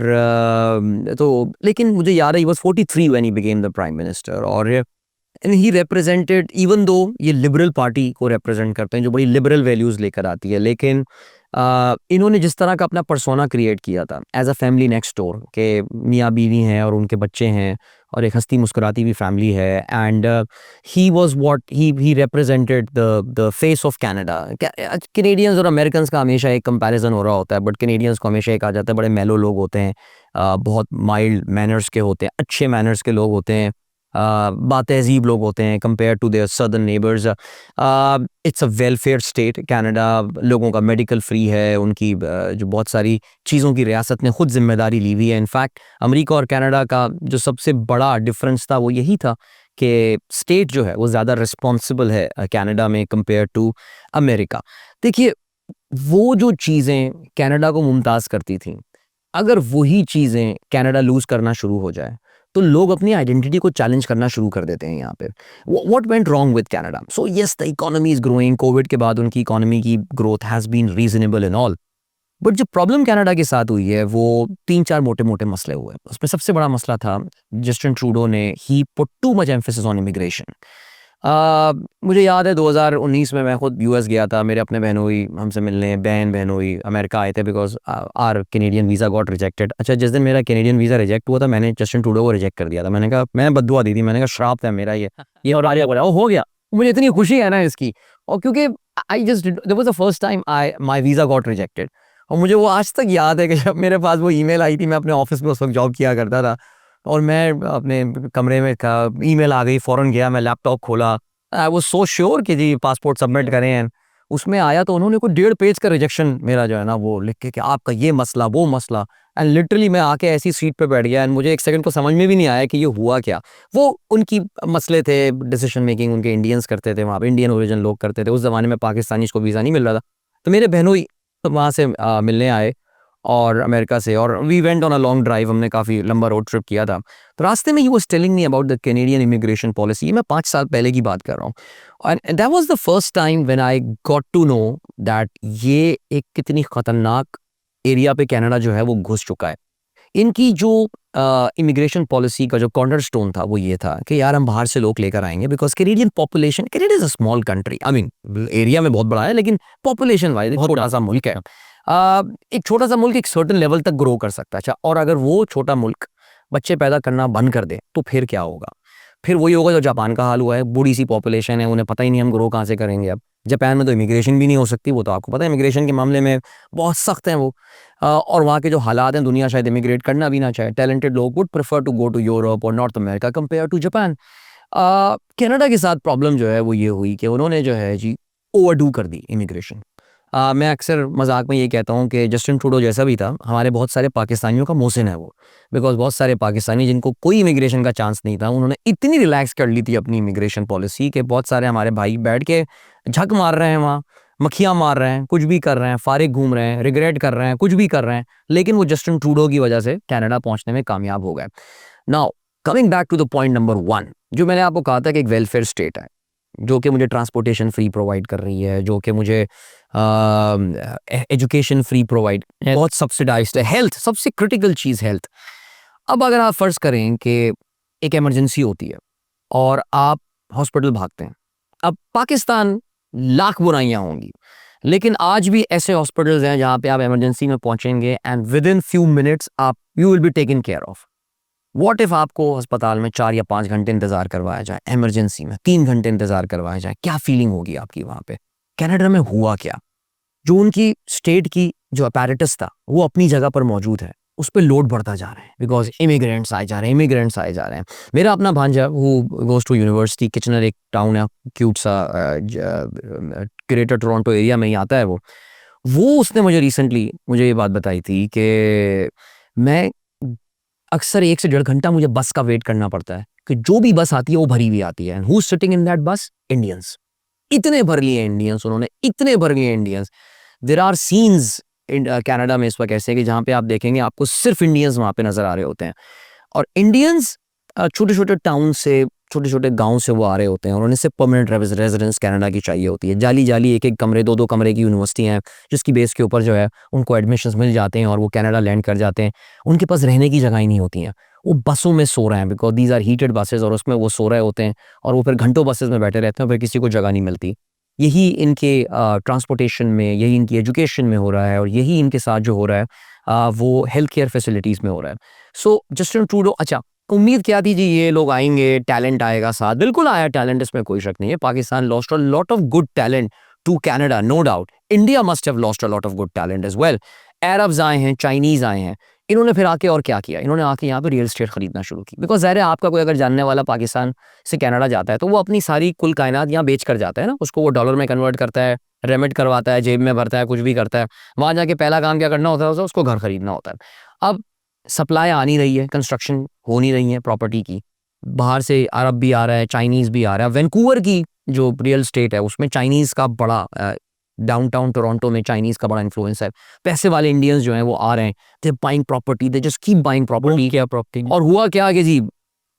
तो लेकिन मुझे याद है he was 43 when he became the prime minister, और and he represented, even though ये लिबरल पार्टी को रिप्रेजेंट करते हैं जो बड़ी लिबरल वैल्यूज़ लेकर आती है, लेकिन इन्होंने जिस तरह का अपना पर्सोना क्रिएट किया था as a family next door, के मियाँ बीवी हैं और उनके बच्चे हैं और एक हंसती मुस्कुराती हुई फैमिली है, and he was what he represented the face of Canada. Canadians और अमेरिकन का हमेशा एक कंपैरिजन हो रहा होता है, बट कैनेडियंस को हमेशा एक कहा जाता है बड़े मेलो लोग होते हैं, बहुत माइल्ड मैनर्स के होते हैं, अच्छे मैनर्स के लोग होते हैं, बातहज़ीब लोग होते हैं compare to their southern neighbours. It's a welfare state Canada, लोगों का मेडिकल फ्री है, उनकी जो बहुत सारी चीज़ों की रियासत ने खुद जिम्मेदारी ली हुई है। इनफैक्ट अमेरिका और कनाडा का जो सबसे बड़ा डिफरेंस था वो यही था कि स्टेट जो है वो ज़्यादा रिस्पॉन्सिबल है कनाडा में कंपेयर टू अमेरिका। देखिए, वो जो चीज़ें कनाडा को मुमताज़ करती थी, अगर वही चीज़ें कनाडा लूज़ करना शुरू हो जाए तो लोग अपनी आइडेंटिटी को चैलेंज करना शुरू कर देते हैं यहाँ पे। What went wrong with Canada? So yes, the economy is growing, COVID के बाद उनकी इकोनॉमी की growth has been reasonable in all, but जो प्रॉब्लम कनाडा के साथ हुई है वो 3-4 मोटे मोटे मसले हुए। उसमें सबसे बड़ा मसला था जस्टिन ट्रूडो ने he put too much emphasis on immigration. मुझे याद है 2019 में मैं खुद यूएस गया था, मेरे अपने बहनोई हमसे मिलने, बहन हुई अमेरिका आए थे because our Canadian visa got rejected. अच्छा, जिस दिन मेरा कैनेडियन वीज़ा रिजेक्ट हुआ था मैंने जस्टिन ट्रूडो को रिजेक्ट कर दिया था। मैंने कहा, मैंने बद्दुआ दी थी, मैंने कहा श्राप है मेरा ये और आर्या बोला वो हो गया। मुझे इतनी खुशी है ना इसकी, और क्योंकि I just there was the first time my visa got rejected, और मुझे वो आज तक याद है कि जब मेरे पास वो ईमेल आई थी, मैं अपने ऑफिस में उस वक्त जॉब किया करता था, और मैं अपने कमरे में ईमेल आ गई, फ़ौरन गया, मैं लैपटॉप खोला, आई वाज सो श्योर कि जी पासपोर्ट सबमिट करें, उसमें आया तो उन्होंने कोई 1.5 पेज का रिजेक्शन मेरा जो है ना वो लिख के कि आपका ये मसला वो मसला, एंड लिटरली मैं आके ऐसी सीट पे बैठ गया एंड मुझे एक सेकंड को समझ में भी नहीं आया कि ये हुआ क्या। वो उनकी मसले थे, डिसीजन मेकिंग उनके इंडियंस करते थे, वहाँ पे इंडियन ओरिजिन लोग करते थे। उस ज़माने में पाकिस्तानी को वीज़ा नहीं मिल रहा था, तो मेरे बहनोई वहाँ से मिलने आए और अमेरिका से, और we went on a long drive, हमने काफ़ी लंबा रोड ट्रिप किया था। तो रास्ते में ही was telling me about the Canadian immigration policy. मैं 5 साल पहले की बात कर रहा हूँ, and that was the first time when I got to know that ये एक कितनी खतरनाक एरिया पे कनाडा जो है वो घुस चुका है। इनकी जो इमिग्रेशन पॉलिसी का जो कॉर्नरस्टोन था वो ये था कि यार हम बाहर से लोग लेकर आएंगे, because Canadian population, Canada is a small country, I mean area में बहुत बड़ा है लेकिन पॉपुलेशन वाइज एक छोटा सा मुल्क है। एक छोटा सा मुल्क एक सर्टेन लेवल तक ग्रो कर सकता है। अच्छा, और अगर वो छोटा मुल्क बच्चे पैदा करना बंद कर दे तो फिर क्या होगा? फिर वही होगा जो जापान का हाल हुआ है, बूढ़ी सी पॉपुलेशन है, उन्हें पता ही नहीं हम ग्रो कहाँ से करेंगे। अब जापान में तो इमिग्रेशन भी नहीं हो सकती, वो तो आपको पता है इमिग्रेशन के मामले में बहुत सख्त हैं वो। और वहाँ के जो हालात हैं, दुनिया शायद इमिग्रेट करना भी ना चाहे। टैलेंटेड लोग would prefer to go to Europe और North America compare to Japan. Canada के साथ प्रॉब्लम जो है वो ये हुई कि उन्होंने जो है जी ओवरडू कर दी इमिग्रेशन। मैं अक्सर मजाक में ये कहता हूँ कि जस्टिन ट्रूडो जैसा भी था, हमारे बहुत सारे पाकिस्तानियों का मोहसिन है वो, बिकॉज बहुत सारे पाकिस्तानी जिनको कोई इमिग्रेशन का चांस नहीं था, उन्होंने इतनी रिलैक्स कर ली थी अपनी इमिग्रेशन पॉलिसी कि बहुत सारे हमारे भाई बैठ के झक मार रहे हैं वहाँ, मक्खियाँ मार रहे हैं, कुछ भी कर रहे हैं, फारिग घूम रहे हैं, रिग्रेट कर रहे हैं, कुछ भी कर रहे हैं, लेकिन वो जस्टिन ट्रूडो की वजह से कनाडा पहुंचने में कामयाब हो गए। Now coming back to the point number 1, जो मैंने आपको कहा था कि एक वेलफेयर स्टेट है जो कि मुझे ट्रांसपोर्टेशन फ्री प्रोवाइड कर रही है, जो कि मुझे एजुकेशन फ्री प्रोवाइड, बहुत सब्सिडाइज्ड है, हेल्थ सबसे क्रिटिकल चीज़ हेल्थ। अब अगर आप फर्ज करें कि एक इमरजेंसी होती है और आप हॉस्पिटल भागते हैं, अब पाकिस्तान लाख बुराइयां होंगी, लेकिन आज भी ऐसे हॉस्पिटल्स हैं जहां पे आप इमरजेंसी में पहुंचेंगे and within few minutes आप you will be taken care of. What if आपको अस्पताल में 4 या 5 घंटे इंतजार करवाया जाए, इमरजेंसी में 3 घंटे इंतजार करवाया जाए, क्या फीलिंग होगी आपकी वहां पे? कनाडा में हुआ क्या? जो उनकी स्टेट की जो अपैरेटस था वो अपनी जगह पर मौजूद है, उस पर लोड बढ़ता जा रहा है, बिकॉज इमिग्रेंट्स आए जा रहे हैं, इमिग्रेंट्स आए जा रहे हैं। मेरा अपना भांजा वो गोज टू यूनिवर्सिटी, किचनर एक टाउन है क्यूट सा, ग्रेटर टोरंटो एरिया में ही आता है वो उसने मुझे रिसेंटली मुझे ये बात बताई थी कि मैं अक्सर 1 से 1.5 घंटा मुझे बस का वेट करना पड़ता है कि जो भी बस आती है वो भरी हुई आती है, who is sitting in that bus? Indians. इतने भर लिए इंडियंस उन्होंने, इतने भर लिए Indians. There are scenes in Canada में इस वक्त ऐसे कि जहाँ पे आप देखेंगे आपको सिर्फ इंडियंस वहाँ पे नजर आ रहे होते हैं, और इंडियंस छोटे छोटे टाउन से, छोटे छोटे गांव से वो आ रहे होते हैं, और उन्हें सिर्फ परमानेंट रेजिडेंस कनाडा की चाहिए होती है। जाली जाली एक एक कमरे, 2-2 कमरे की यूनिवर्सिटी हैं जिसकी बेस के ऊपर जो है उनको एडमिशन्स मिल जाते हैं और वो कनाडा लैंड कर जाते हैं। उनके पास रहने की जगह ही नहीं होती हैं, वो बसों में सो रहे हैं, because these are heated buses, और उसमें वो सो रहे होते हैं और वो फिर घंटों बसेज में बैठे रहते हैं, फिर किसी को जगह नहीं मिलती। यही इनके ट्रांसपोर्टेशन में, यही इनकी एजुकेशन में हो रहा है, और यही इनके साथ जो हो रहा है वो हेल्थ केयर फैसिलिटीज़ में हो रहा है। सो जस्टिन ट्रूडो, अच्छा उम्मीद क्या थी जी ये लोग आएंगे, टैलेंट आएगा साथ, बिल्कुल आया टैलेंट, इसमें कोई शक नहीं है। Pakistan lost a lot of good talent to Canada, no doubt. India must have lost a lot of good talent as well. Arabs आए हैं, चाइनीज आए हैं, इन्होंने फिर आके और क्या किया? इन्होंने आके यहाँ पे रियल एस्टेट खरीदना शुरू की, बिकॉज ज़ाहिर है आपका कोई अगर जानने वाला पाकिस्तान से कनाडा जाता है तो वो अपनी सारी कुल कायनात यहाँ बेच कर जाता है ना, उसको वो डॉलर में कन्वर्ट करता है, रेमिट करवाता है, जेब में भरता है, कुछ भी करता है। वहाँ जाके पहला काम क्या करना होता है? उसको घर खरीदना होता है। अब सप्लाई आ नहीं रही है, कंस्ट्रक्शन हो नहीं रही है प्रॉपर्टी की, बाहर से अरब भी आ रहा है, चाइनीज़ भी आ रहा है। वैंकूवर की जो रियल स्टेट है उसमें चाइनीज़ का बड़ा, डाउनटाउन टोरंटो में चाइनीज़ का बड़ा इन्फ्लुएंस है। पैसे वाले इंडियंस जो हैं वो आ रहे हैं, they buying property, they just keep buying property. क्या प्रॉपर्टी? और हुआ क्या कि जी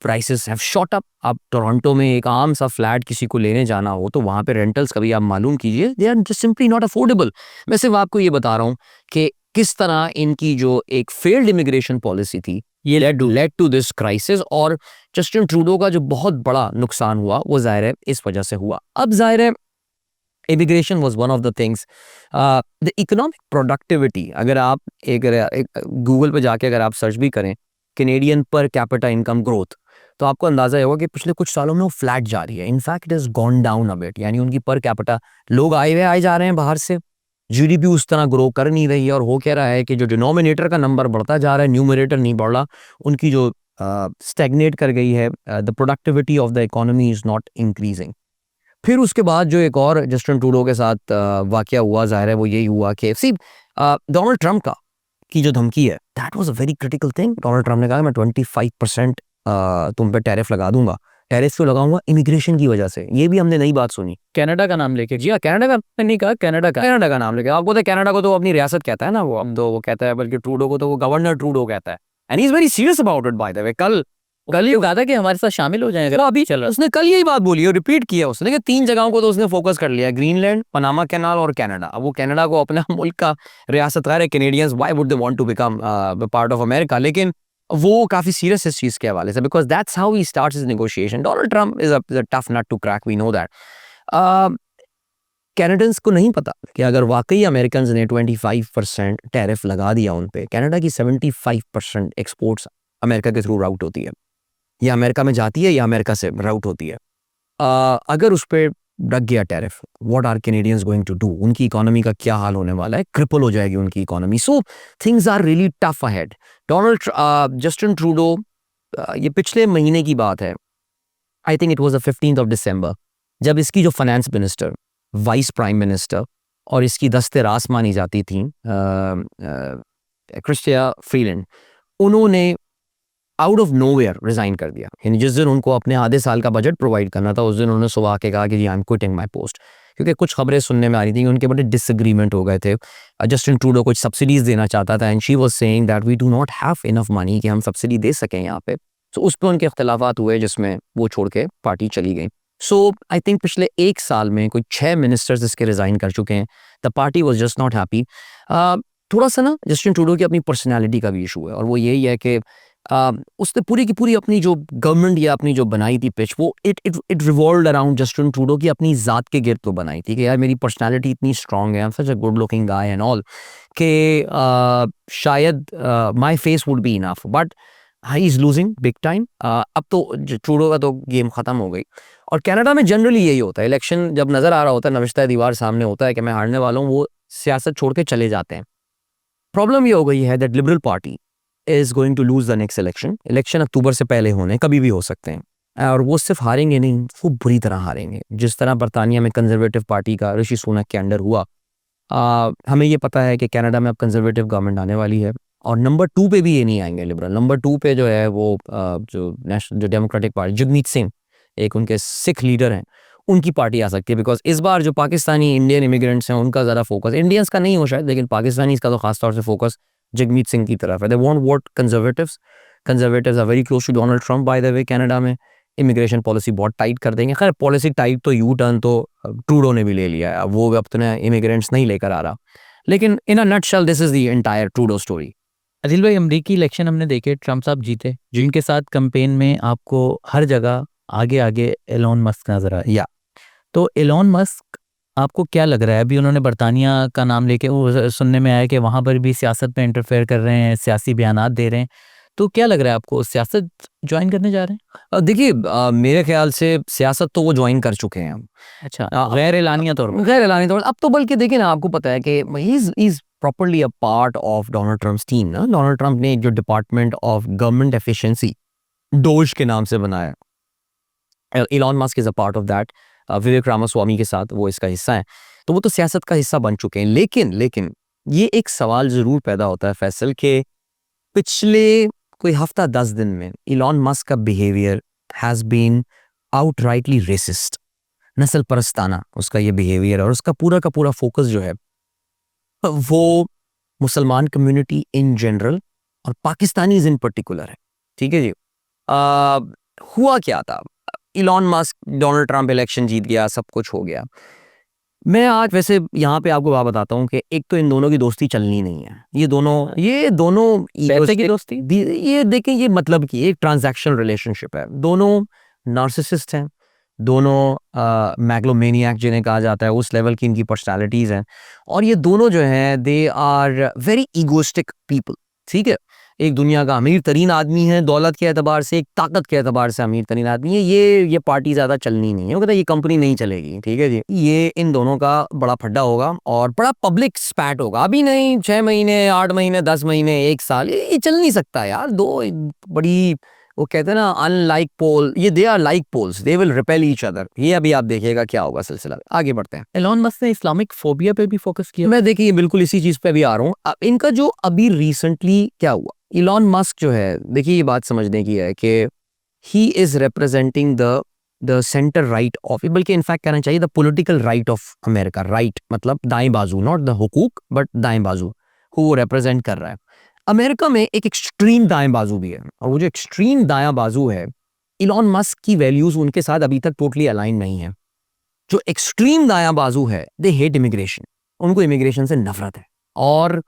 प्राइसेस हैव शॉट अप। आप टोरंटो में एक आम सा फ्लैट किसी को लेने जाना हो तो वहाँ पे रेंटल्स कभी आप मालूम कीजिए, they are just simply not affordable. मैं सिर्फ आपको ये बता रहा हूँ कि किस तरह इनकी जो एक फेल्ड इमिग्रेशन पॉलिसी थी ये लेड टू दिस क्राइसिस, और जस्टिन ट्रूडो का जो बहुत बड़ा नुकसान हुआ वो जाहिर है इस वजह से हुआ। अब जाहिर है immigration was one of the things, the economic productivity. अगर आप एक गूगल पे जाके अगर आप सर्च भी करें Canadian per capita income growth, तो आपको अंदाजा होगा कि पिछले कुछ सालों में वो फ्लैट जा रही है। In fact it is gone down a bit, यानी उनकी पर कैपिटा, लोग आए जा रहे हैं बाहर से, जीडीपी उस तरह ग्रो कर नहीं रही है, और हो क्या रहा है कि जो डिनोमिनेटर का नंबर बढ़ता जा रहा है, न्यूमरेटर नहीं बढ़ रहा। उनकी जो स्टैग्नेट कर गई है, the productivity of the economy is not increasing. फिर उसके बाद जो एक और जस्टिन ट्रूडो के साथ वाकया हुआ, ज़ाहिर है वो यही हुआ कि डोनाल्ड ट्रंप का की जो धमकी है, that was a very critical thing. Donald Trump ने कहा मैं 25% तुम पे टैरिफ लगा दूंगा। टैरिफ क्यों लगाऊंगा? इमिग्रेशन की वजह से। ये भी हमने नई बात सुनी। कनाडा का नाम लेके। जी हाँ, कनाडा का नहीं कहा, कनाडा का नाम लेके। आपको तो कनाडा को तो अपनी रियासत कहता है ना वो, अब तो वो कहता है, बल्कि ट्रूडो को तो वो गवर्नर ट्रूडो कहता है। And he is very serious about it by the वे। कल ही कहा था कि हमारे साथ शामिल हो जाएंगे। अभी चल रहा, उसने कल यही बात बोली और रिपीट किया उसने कि 3 जगहों को तो उसने फोकस कर लिया, ग्रीनलैंड, पनामा कैनाल और कनाडा। अब वो कनाडा को अपना मुल्क का रियासत है, Canadians why would they want to become part of America, लेकिन वो काफी सीरियस इस चीज के हवाले से, because that's how he starts his negotiation. Donald Trump is a tough nut to crack, we know that. Canadians को नहीं पता कि अगर वाकई अमेरिकन ने 25% टैरिफ लगा दिया उन पे, कनाडा की 75% एक्सपोर्ट्स अमेरिका के थ्रू राउट होती है, या अमेरिका में जाती है या अमेरिका से राउट होती है। अगर उस पर लग गया tariff, what are Canadians going to do? उनकी इकोनॉमी का क्या हाल होने वाला है? क्रिपल हो जाएगी उनकी economy. So things are really tough ahead. Justin Trudeau, ये पिछले महीने की बात है, I think it was the 15th of December, जब इसकी जो finance minister, vice prime minister और इसकी दस्ते रास मानी जाती थी क्रिस्टिया फ्रीलैंड, उन्होंने आउट ऑफ नोवेयर रिजाइन कर दिया। यानी जिस दिन उनको अपने आधे साल का बजट प्रोवाइड करना था, उस दिन उन्होंने सुबह आके कहा कि जी I am quitting my post, क्योंकि कुछ खबरें सुनने में आ रही थी कि उनके बड़े डिसएग्रीमेंट हो गए थे। जस्टिन ट्रूडो कुछ सब्सिडीज देना चाहता था and she was saying that we do not have enough money कि हम सब्सिडी दे सकें यहाँ पे। सो उस पर उनके इख्तलाफात हुए, जिसमें वो छोड़ के पार्टी चली गई। सो आई थिंक पिछले 1 साल में कोई 6 मिनिस्टर्स इसके रिजाइन कर चुके हैं। The party was just not happy. थोड़ा सा ना जस्टिन ट्रूडो की अपनी पर्सनैलिटी का भी इशू है, और वो यही है कि उसने पूरी की पूरी अपनी जो गवर्नमेंट या अपनी जो बनाई थी पिच, वो it revolved around Justin Trudeau की अपनी ज़ात के गिर्द तो बनाई थी कि यार मेरी पर्सनालिटी इतनी स्ट्रांग है, I am such a good looking guy and all, कि शायद my face would be enough, but he is losing big time. अब तो ट्रूडो का तो गेम ख़त्म हो गई। और कनाडा में जनरली यही होता है, इलेक्शन जब नज़र आ रहा होता है, नविश्ता दीवार सामने होता है कि मैं हारने वाला हूँ, वो सियासत छोड़ के चले जाते हैं। प्रॉब्लम ये हो गई है that liberal party is going to lose the next election. Election अक्टूबर से पहले होने कभी भी हो सकते हैं, और वो सिर्फ हारेंगे नहीं, वो बुरी तरह हारेंगे, जिस तरह बरतानिया में कंजर्वेटिव पार्टी का ऋषि सुनक के अंडर हुआ। हमें ये पता है कि कनाडा में अब कंजर्वेटिव गवर्नमेंट आने वाली है, और नंबर 2 पे भी ये नहीं आएंगे लिबरल। नंबर 2 पे जो है वो जो डेमोक्रेटिक पार्टी, जगमीत सिंह एक उनके सिख लीडर हैं, उनकी पार्टी आ सकती है। बिकॉज इस बार जो पाकिस्तानी इंडियन इमिग्रेंट्स हैं उनका ज़्यादा फोकस, इंडियंस का नहीं हो शायद, लेकिन पाकिस्तानी का तो खासतौर से फोकस जगमीत सिंह की तरफ है। They want vote conservatives. Conservatives are very close to Donald Trump by the way. Canada में इमिग्रेशन पॉलिसी बहुत टाइट कर देंगे। खैर पॉलिसी टाइट तो यू टर्न तो ट्रूडो ने भी ले लिया है, वो अब तो इमिग्रेंट्स नहीं लेकर आ रहा। लेकिन in a nutshell this is the entire Trudeau story. Adil भाई, अमरीकी इलेक्शन हमने देखे, ट्रंप साहब जीते, जिनके साथ कैंपेन में आपको हर जगह आगे आगे एलोन मस्क नजर आए। या तो एलोन मस्क, आपको क्या लग रहा है? अभी उन्होंने बरतानिया का नाम लेके, वो सुनने में आया कि वहाँ पर भी सियासत में इंटरफेयर कर रहे हैं, सियासी बयानात दे रहे हैं। तो क्या लग रहा है आपको, सियासत ज्वाइन करने जा रहे हैं? देखिए, मेरे ख्याल से सियासत तो वो ज्वाइन कर चुके हैं। अच्छा, गैर एलानिया तौर पर। गैर एलानी तौर पर। अब तो बल्कि देखिए ना, आपको पता है कि he is properly a part of Donald Trump's team ना। डोनाल्ड ट्रंप ने एक जो department of government efficiency DOGE के नाम से बनाया, Elon Musk is a part of that. Vivek Ramaswamy के साथ वो इसका हिस्सा है, तो वो तो सियासत का हिस्सा बन चुके हैं। लेकिन ये एक सवाल जरूर पैदा होता है फैसल के, पिछले कोई हफ्ता 10 दिन में एलोन मस्क का behaviour has been outrightly racist, नस्ल परस्ताना उसका ये बिहेवियर, और उसका पूरा का पूरा फोकस जो है वो मुसलमान कम्युनिटी इन जनरल और पाकिस्तानीज इन पर्टिकुलर है। ठीक है जी। हुआ क्या था, Elon Musk, Donald Trump election जीत गया, सब कुछ हो गया। मैं आज वैसे यहाँ पे आपको बात बताता हूँ कि एक तो इन दोनों की दोस्ती चलनी नहीं है। ये दोनों पैसे की दोस्ती? ये देखें, ये मतलब कि एक ट्रांजैक्शनल रिलेशनशिप है। दोनों नार्सिसिस्ट हैं, दोनों मैग्लोमेनियाक जिन्हें कहा जाता है, उस लेवल की इनकी पर्सनालिटीज हैं, और ये दोनों जो हैं they are very egoistic people. ठीक है, एक दुनिया का अमीर तरीन आदमी है दौलत के एतबार से, एक ताकत के एतबार से अमीर तरीन आदमी है। ये पार्टी ज़्यादा चलनी नहीं है, वो कहता है ये कंपनी नहीं चलेगी। ठीक है जी, ये इन दोनों का बड़ा फड्डा होगा और बड़ा पब्लिक स्पैट होगा। अभी नहीं, 6 महीने, 8 महीने, 10 महीने, 1 साल, ये चल नहीं सकता यार। दो बड़ी वो कहते हैं ना अनलाइक पोल, ये they are like poles, they will repel each other. ये अभी आप देखिएगा क्या होगा सिलसिला। आगे बढ़ते हैं। एलॉन मस्क ने इस्लामिक फोबिया पे भी फोकस किया। मैं देखिए बिल्कुल इसी चीज पे भी आ रहा हूँ। अब इनका जो अभी रिसेंटली क्या हुआ, इलॉन मस्क जो है, देखिए ये बात समझने की है कि he is representing the centre right of, बल्कि इनफैक्ट कहना चाहिए the political right of America. Right मतलब दाएं बाजू, नॉट द हुकूक बट दाएं बाजू को वो रिप्रेजेंट कर रहा है। अमेरिका में एक एक्सट्रीम दाएं बाजू भी है, और वो जो एक्सट्रीम दायां बाजू है, इलॉन मस्क की वैल्यूज उनके साथ अभी तक टोटली अलाइन नहीं है। जो एक्सट्रीम दायां बाजू है, दे हेट इमिग्रेशन, उनको इमिग्रेशन से नफरत है। और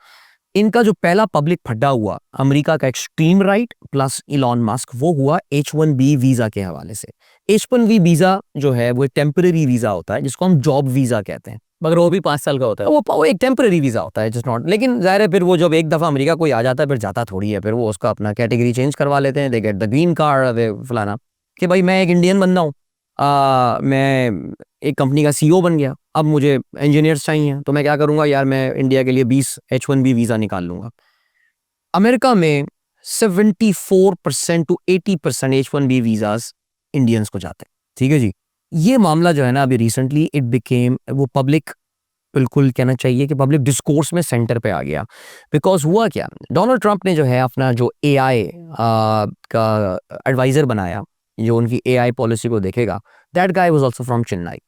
इनका जो पहला पब्लिक फड्डा हुआ अमेरिका का extreme right plus Elon Musk, वो हुआ H1B वीजा के हवाले से। H1B वीजा जो है वो एक टेम्पररी वीजा होता है जिसको हम जॉब वीजा कहते हैं, मगर वो भी 5 साल का होता है। वो एक टेम्पररी वीजा होता है, जस्ट नॉट। लेकिन जाहिर है फिर वो जब एक दफा अमेरिका कोई आ जाता है फिर जाता थोड़ी है, फिर वो उसका अपना कैटेगरी चेंज करवा लेते हैं, they get the green card, they फलाना, कि भाई मैं एक इंडियन बंदा हूँ, मैं एक कंपनी का CEO बन गया, अब मुझे इंजीनियर्स चाहिए, तो मैं क्या करूंगा यार, मैं इंडिया के लिए 20 H1B वीजा निकाल लूंगा। अमेरिका में 74% to 80% H1B वीजास इंडियंस को जाते हैं, ठीक है जी। ये मामला जो है ना अभी रिसेंटली इट बिकेम, वो पब्लिक, बिल्कुल कहना चाहिए कि पब्लिक डिस्कोर्स में सेंटर पे आ गया। बिकॉज हुआ क्या, डोनाल्ड ट्रंप ने जो है अपना जो AI का एडवाइजर बनाया, जो उनकी AI पॉलिसी को देखेगा, that guy was also from Chennai.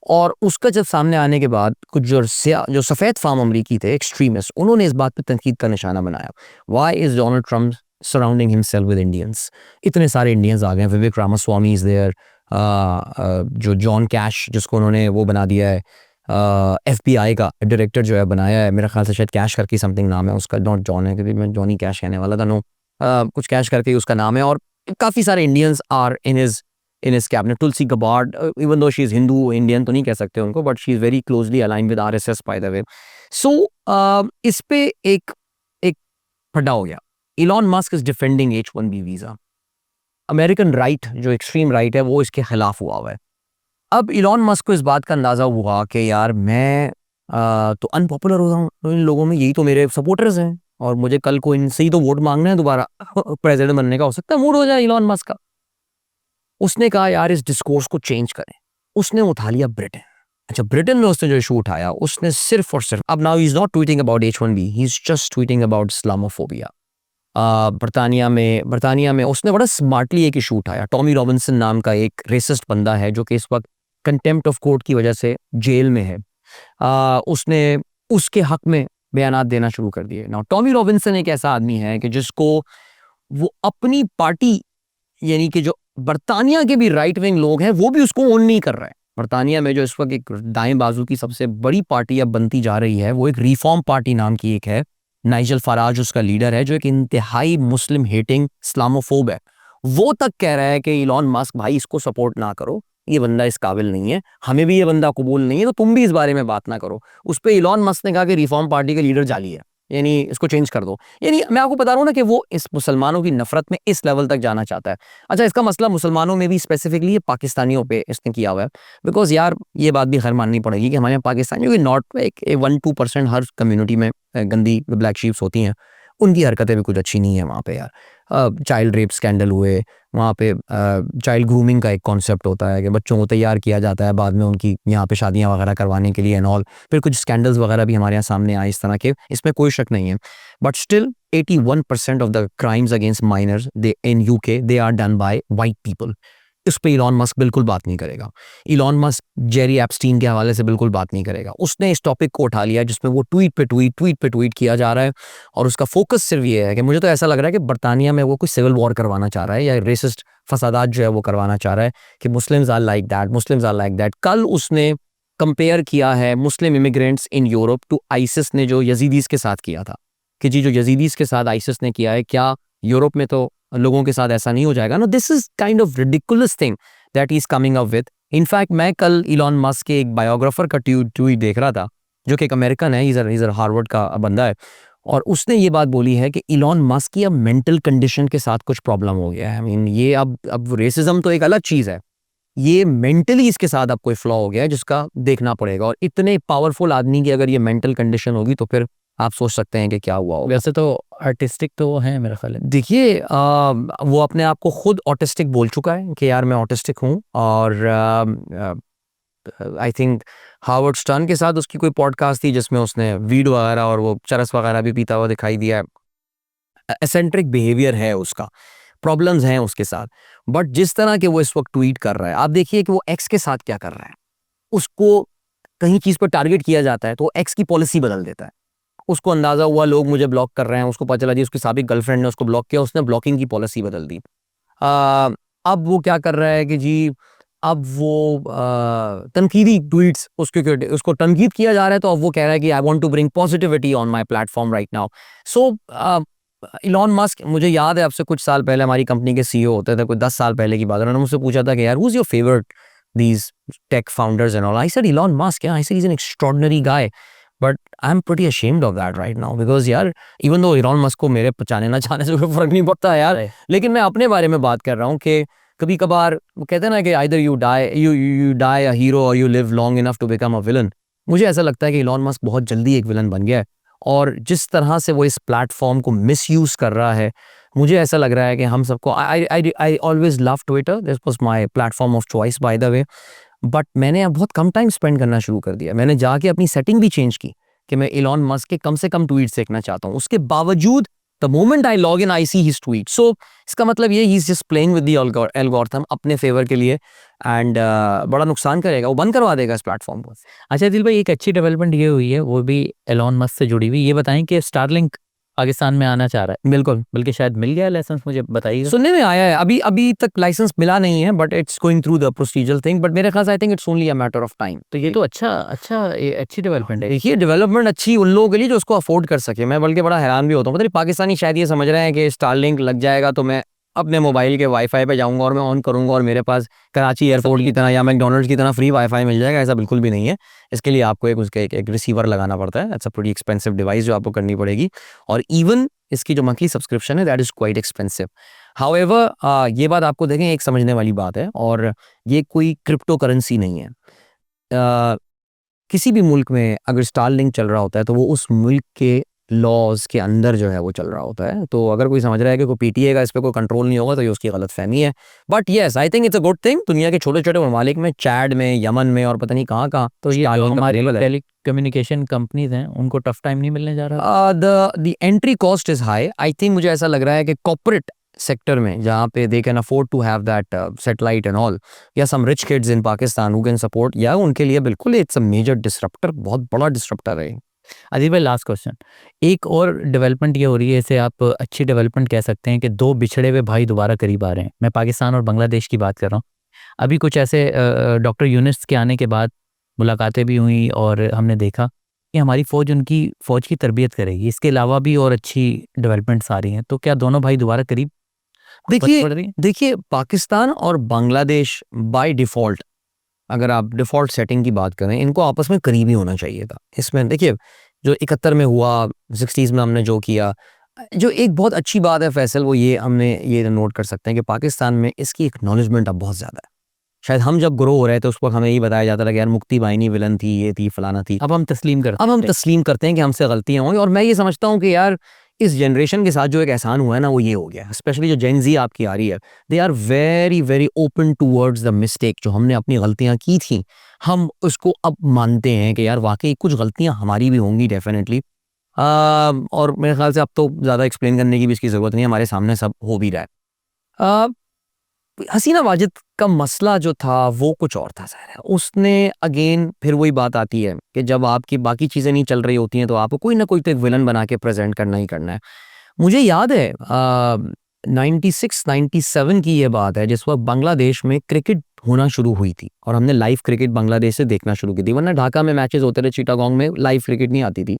और उसका जब सामने आने के बाद कुछ जो सफ़ेद फार्म अमरीकी थे एक्सट्रीमिस्ट, उन्होंने इस बात पे तनकीद का निशाना बनाया, why is Donald Trump surrounding himself with Indians. इतने सारे इंडियंस आ गए, विवेक रामास्वामी इज देयर, जो जॉन कैश जिसको उन्होंने वो बना दिया है, FBI का डायरेक्टर जो है बनाया है, मेरा ख्याल से शायद कैश करके समथिंग नाम है उसका, नॉट जॉन है क्योंकि मैं जॉनी कैश कहने वाला था, नो कुछ कैश करके उसका नाम है। और काफ़ी सारे Indians are in his cabinet. Tulsi Gabbard, even though she is Hindu, Indian तो नहीं कह सकते उनको, but she is very closely align with RSS by the way. So इस पे एक एक फड्डा हो गया। Elon Musk is defending H1B visa. American right जो एक्सट्रीम राइट है वो इसके खिलाफ हुआ है। अब इलॉन मस्क को इस बात का अंदाजा हुआ कि यार मैं तो अनपॉपुलर हो रहा हूँ, तो इन लोगों में यही तो मेरे सपोर्टर्स हैं, और मुझे कल को इनसे ही तो वोट मांगना है दोबारा प्रेसिडेंट बनने का, हो सकता है मूड हो जाए इलॉन मस्क का। उसने कहा यार इस डिस्कोर्स को चेंज करें, उसने उठा लिया ब्रिटेन। अच्छा, ब्रिटेन में उसने जो इशू उठाया, उसने सिर्फ और सिर्फ, अब now he is not tweeting about H1B, he is just tweeting about Islamophobia. बरतानिया में उसने बड़ा स्मार्टली एक इशू उठाया। टॉमी रॉबिन्सन नाम का एक रेसिस्ट बंदा है जो कि इस वक्त कंटेम्प्ट ऑफ कोर्ट की वजह से जेल में है। उसने उसके हक में बयानात देना शुरू कर दिए। नाउ टॉमी रॉबिन्सन एक ऐसा आदमी है कि जिसको वो अपनी पार्टी, यानी कि जो बरतानिया के भी राइट विंग लोग हैं वो भी उसको ओन नहीं कर रहे हैं। बरतानिया में जो इस वक्त एक दाएं बाजू की सबसे बड़ी पार्टी अब बनती जा रही है, वो एक रिफॉर्म पार्टी नाम की एक है, नाइजल फराज उसका लीडर है, जो एक इंतहाई मुस्लिम हेटिंग इस्लामोफोब है। वो तक कह रहा है कि इलॉन मस्क भाई इसको सपोर्ट ना करो, ये बंदा इस काबिल नहीं है, हमें भी ये बंदा कबूल नहीं है, तो तुम भी इस बारे में बात ना करो। उस पर इलॉन मस्क ने कहा कि रिफॉर्म पार्टी के लीडर जाली है, यानी इसको चेंज कर दो। यानी मैं आपको बता रहा हूँ ना कि वो इस मुसलमानों की नफरत में इस लेवल तक जाना चाहता है। अच्छा, इसका मसला मुसलमानों में भी स्पेसिफिकली ये पाकिस्तानियों पे इसने किया हुआ है। बिकॉज यार ये बात भी खैर माननी पड़ेगी कि हमारे यहाँ पाकिस्तानियों की नॉट एक 1-2% हर कम्युनिटी में गंदी ब्लैक शीप्स होती हैं, उनकी हरकतें भी कुछ अच्छी नहीं है वहाँ पे यार। चाइल्ड रेप स्कैंडल हुए वहाँ पे, चाइल्ड ग्रूमिंग का एक कॉन्सेप्ट होता है कि बच्चों को तैयार किया जाता है बाद में उनकी यहाँ पे शादियाँ वगैरह करवाने के लिए एंड ऑल। फिर कुछ स्कैंडल्स वगैरह भी हमारे यहाँ सामने आए इस तरह के, इसमें कोई शक नहीं है। But still 81% of the crimes against minors they in UK they are done by white people. इस पे इलॉन मस्क बिल्कुल बात नहीं करेगा। इलॉन मस्क जेरी एप्स्टीन के हवाले से बिल्कुल बात नहीं करेगा। उसने इस टॉपिक को उठा लिया जिसमें वो ट्वीट पे ट्वीट किया जा रहा है, और उसका फोकस सिर्फ ये है कि मुझे तो ऐसा लग रहा है कि बरतानिया में वो कोई सिविल वॉर करवाना चाह रहा है, या रेसिस्ट फसादात जो है वो करवाना चाह रहा है कि Muslims are like that, Muslims are like that. कल उसने कंपेयर किया है Muslim immigrants in Europe to ISIS ने जो यजीदीज के साथ किया था, कि जी जो यजीदीज के साथ आइसिस ने किया है, क्या यूरोप में तो लोगों के साथ ऐसा नहीं हो जाएगा ना। This is kind of ridiculous thing that he is coming up with. In fact मैं कल इलॉन मस्क के एक बायोग्राफर का ट्वीट देख रहा था जो कि एक अमेरिकन है, इधर हार्वर्ड का बंदा है, और उसने ये बात बोली है कि इलॉन मस्क की अब मेंटल कंडीशन के साथ कुछ प्रॉब्लम हो गया है। आई मीन ये अब रेसिज्म तो एक अलग चीज़ है, ये मेंटली इसके साथ अब कोई फ्लॉ हो गया है जिसका देखना पड़ेगा। और इतने पावरफुल आदमी की अगर ये मेंटल कंडीशन होगी तो फिर आप सोच सकते हैं कि क्या हुआ होगा। वैसे तो आर्टिस्टिक तो वो है मेरा ख्याल है। देखिए वो अपने आप को खुद ऑटिस्टिक बोल चुका है कि यार मैं ऑटिस्टिक हूँ, और आई थिंक हावर्ड स्टर्न के साथ उसकी कोई पॉडकास्ट थी जिसमें उसने वीड वगैरह और वो चरस वगैरह भी पीता हुआ दिखाई दिया। एसेंट्रिक बिहेवियर है उसका, प्रॉब्लम्स हैं उसके साथ, बट जिस तरह के वो इस वक्त ट्वीट कर रहा है, आप देखिए कि वो एक्स के साथ क्या कर रहा है। उसको कहीं चीज़ पर टारगेट किया जाता है तो वो एक्स की पॉलिसी बदल देता है। उसको अंदाजा हुआ लोग मुझे ब्लॉक कर रहे हैं, उसको पता चला जी उसकी साबिक गर्लफ्रेंड ने उसको ब्लॉक किया, उसने ब्लॉकिंग की पॉलिसी बदल दी। अब वो क्या कर रहा है कि जी अब वो तनकीदी ट्वीट्स उसको तनकीद किया जा रहा है, तो अब वो कह रहा है कि I want to bring positivity on my platform right now. So Elon Musk, मुझे याद है आपसे कुछ साल पहले हमारी कंपनी के सीईओ होते थे, कोई 10 साल पहले की बात है, उन्होंने मुझसे पूछा था कि यार who is your favourite these tech founders and all. I said Elon Musk, I said he is an extraordinary guy, but I am pretty ashamed of that right now, because यार इवन दो इलॉन मस्क को मेरे चाहने ना चाहने से कोई फर्क नहीं पड़ता है यार, लेकिन मैं अपने बारे में बात कर रहा हूँ कि कभी कभार वो कहते हैं ना कि either you die a hero और you live long enough to become a villain. मुझे ऐसा लगता है कि इलॉन मस्क बहुत जल्दी एक विलन बन गया है, और जिस तरह से वो इस प्लेटफॉर्म को मिसयूज कर रहा है, मुझे ऐसा लग रहा है कि हम सबको, I always love Twitter, this was my platform of choice bye the way, but मैंने अब बहुत कम टाइम स्पेंड करना शुरू कर दिया। मैंने जाके अपनी सेटिंग भी चेंज की कि मैं इलॉन मस्क के कम से कम ट्वीट्स देखना चाहता हूँ। उसके बावजूद the moment I log in I see his tweet, so इसका मतलब ये he is just playing with the algorithm अपने फेवर के लिए, एंड बड़ा नुकसान करेगा, वो बंद करवा देगा इस प्लेटफॉर्म को। अच्छा दिल भाई, एक अच्छी डेवलपमेंट ये हुई है, वो भी एलॉन मस्क से जुड़ी हुई, ये बताएं कि स्टारलिंक पाकिस्तान में आना चाह रहा है। बिल्कुल, बल्कि शायद मिल गया लाइसेंस, मुझे बताइएगा। सुनने में आया है, अभी तक लाइसेंस मिला नहीं है, but it's going through the procedural thing, but मेरे ख्याल से आई think it's only a matter of time. तो ये तो अच्छी डेवलपमेंट है। देखिए डेवलपमेंट अच्छी उन लोगों के लिए जो उसको अफोर्ड कर सके। मैं बल्कि बड़ा हैरान भी होता हूँ, पता नहीं पाकिस्तानी शायद ये समझ रहे हैं कि स्टारलिंक लग जाएगा तो मैं अपने मोबाइल के वाईफाई पे जाऊंगा और मैं ऑन करूंगा और मेरे पास कराची एयरपोर्ट की तरह या मैकडोनल्ड्स की तरह फ्री वाईफाई मिल जाएगा। ऐसा बिल्कुल भी नहीं है। इसके लिए आपको एक रिसीवर लगाना पड़ता है। It's a pretty expensive device जो आपको करनी पड़ेगी, और इवन इसकी जो मंथली सब्सक्रिप्शन है that is quite expensive. However ये बात आपको देखें एक समझने वाली बात है, और ये कोई क्रिप्टो करेंसी नहीं है। किसी भी मुल्क में अगर स्टारलिंक चल रहा होता है तो वो उस मुल्क के लॉज के अंदर जो है वो चल रहा होता है। तो अगर कोई समझ रहा है कि कोई पीटीए का इस पे कोई कंट्रोल नहीं होगा तो ये उसकी गलत फहमी है। But yes I think it's a good thing. दुनिया के छोटे छोटे ममालिक में, चैड में, यमन में और पता नहीं कहाँ कहाँ तो ये Starlink हमारी available है। टेली कम्युनिकेशन कंपनीज हैं, उनको टफ टाइम नहीं मिलने जा रहा। The entry cost is high. I think मुझे ऐसा लग रहा है कि कॉर्पोरेट सेक्टर में जहाँ पे they can afford to have that satellite and all, या some rich kids in Pakistan who can support, या उनके लिए बिल्कुल इट्स अ मेजर डिसरप्टर, बहुत बड़ा डिसरप्टर है। अजीब भाई, लास्ट क्वेश्चन। एक और डेवलपमेंट ये हो रही है, इसे आप अच्छी डेवलपमेंट कह सकते हैं कि दो बिछड़े हुए भाई दोबारा करीब आ रहे हैं। मैं पाकिस्तान और बांग्लादेश की बात कर रहा हूँ। अभी कुछ ऐसे डॉक्टर यूनिस के आने के बाद मुलाकातें भी हुई और हमने देखा कि हमारी फ़ौज उनकी फ़ौज की तरबियत करेगी। इसके अलावा भी और अच्छी डेवलपमेंट्स आ रही हैं। तो क्या दोनों भाई दोबारा करीब देखिए पड़ रही हैं? देखिए पाकिस्तान और बांग्लादेश बाय डिफ़ॉल्ट, अगर आप डिफ़ॉल्ट सेटिंग की बात करें, इनको आपस में करीबी होना चाहिए था। इसमें देखिए जो 71 में हुआ, 60s में हमने जो किया, जो एक बहुत अच्छी बात है फैसल, वो ये हमने ये नोट कर सकते हैं कि पाकिस्तान में इसकी एक्नॉलेजमेंट अब बहुत ज़्यादा है। शायद हम जब ग्रो हो रहे थे उस वक्त हमें यही बताया जाता था कि यार मुक्ति बाहिनी विलन थी, ये थी, फलाना थी। अब हम तस्लीम करते अब हम हैं। तस्लीम करते हैं कि हमसे गलतियां हुई, और मैं ये समझता हूँ कि यार इस जनरेशन के साथ जो एक एहसान हुआ है ना वो ये हो गया, स्पेशली जो जेन ज़ी आपकी आ रही है, they are very very open towards the mistake. जो हमने अपनी गलतियां की थी हम उसको अब मानते हैं कि यार वाकई कुछ गलतियां हमारी भी होंगी डेफिनेटली। और मेरे ख्याल से अब तो ज़्यादा एक्सप्लेन करने की भी इसकी ज़रूरत नहीं है, हमारे सामने सब हो भी रहा है। हसीना वाजिद का मसला जो था वो कुछ और था ज़ाहिर है। उसने अगेन फिर वही बात आती है कि जब आपकी बाकी चीज़ें नहीं चल रही होती हैं तो आपको कोई ना कोई तो एक विलन बना के प्रेजेंट करना ही करना है। मुझे याद है 96-97 की ये बात है जिस वक्त बांग्लादेश में क्रिकेट होना शुरू हुई थी और हमने लाइव क्रिकेट बांग्लादेश से देखना शुरू की थी। वरना ढाका में मैचेस होते थे, चिटागोंग में लाइव क्रिकेट नहीं आती थी,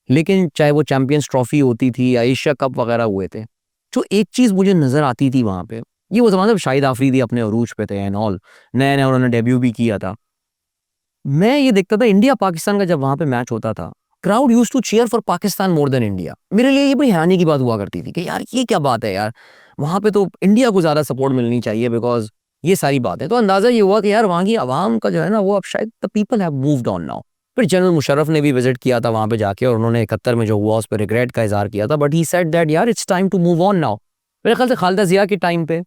लेकिन चाहे वो चैंपियंस ट्रॉफी होती थी या एशिया कप वगैरह हुए थे, जो एक चीज़ मुझे नज़र आती थी वहाँ पे, ये वो ज़माना जब शाहिद आफरीदी अपने अरूज पे थे एंड ऑल, नया नया उन्होंने डेब्यू भी किया था। मैं ये देखता था इंडिया पाकिस्तान का जब वहाँ पे मैच होता था, crowd used to cheer for Pakistan more than India. मेरे लिए ये बड़ी हैरानी की बात हुआ करती थी कि यार ये क्या बात है यार, वहाँ पे तो इंडिया को ज़्यादा सपोर्ट मिलनी चाहिए बिकॉज ये सारी बात है। तो अंदाज़ा ये हुआ कि यार वहाँ की आवाम का जो है ना वो अब शायद the people have moved on now. फिर जनरल मुशर्रफ ने भी विजिट किया था वहाँ पे जाके, और उन्होंने 71 में जो हुआ उस पर रिग्रेट का इजहार किया था, बट ही सेड दैट यार it's time to move on now. मेरे ख्याल से खालिदा जिया के टाइम पे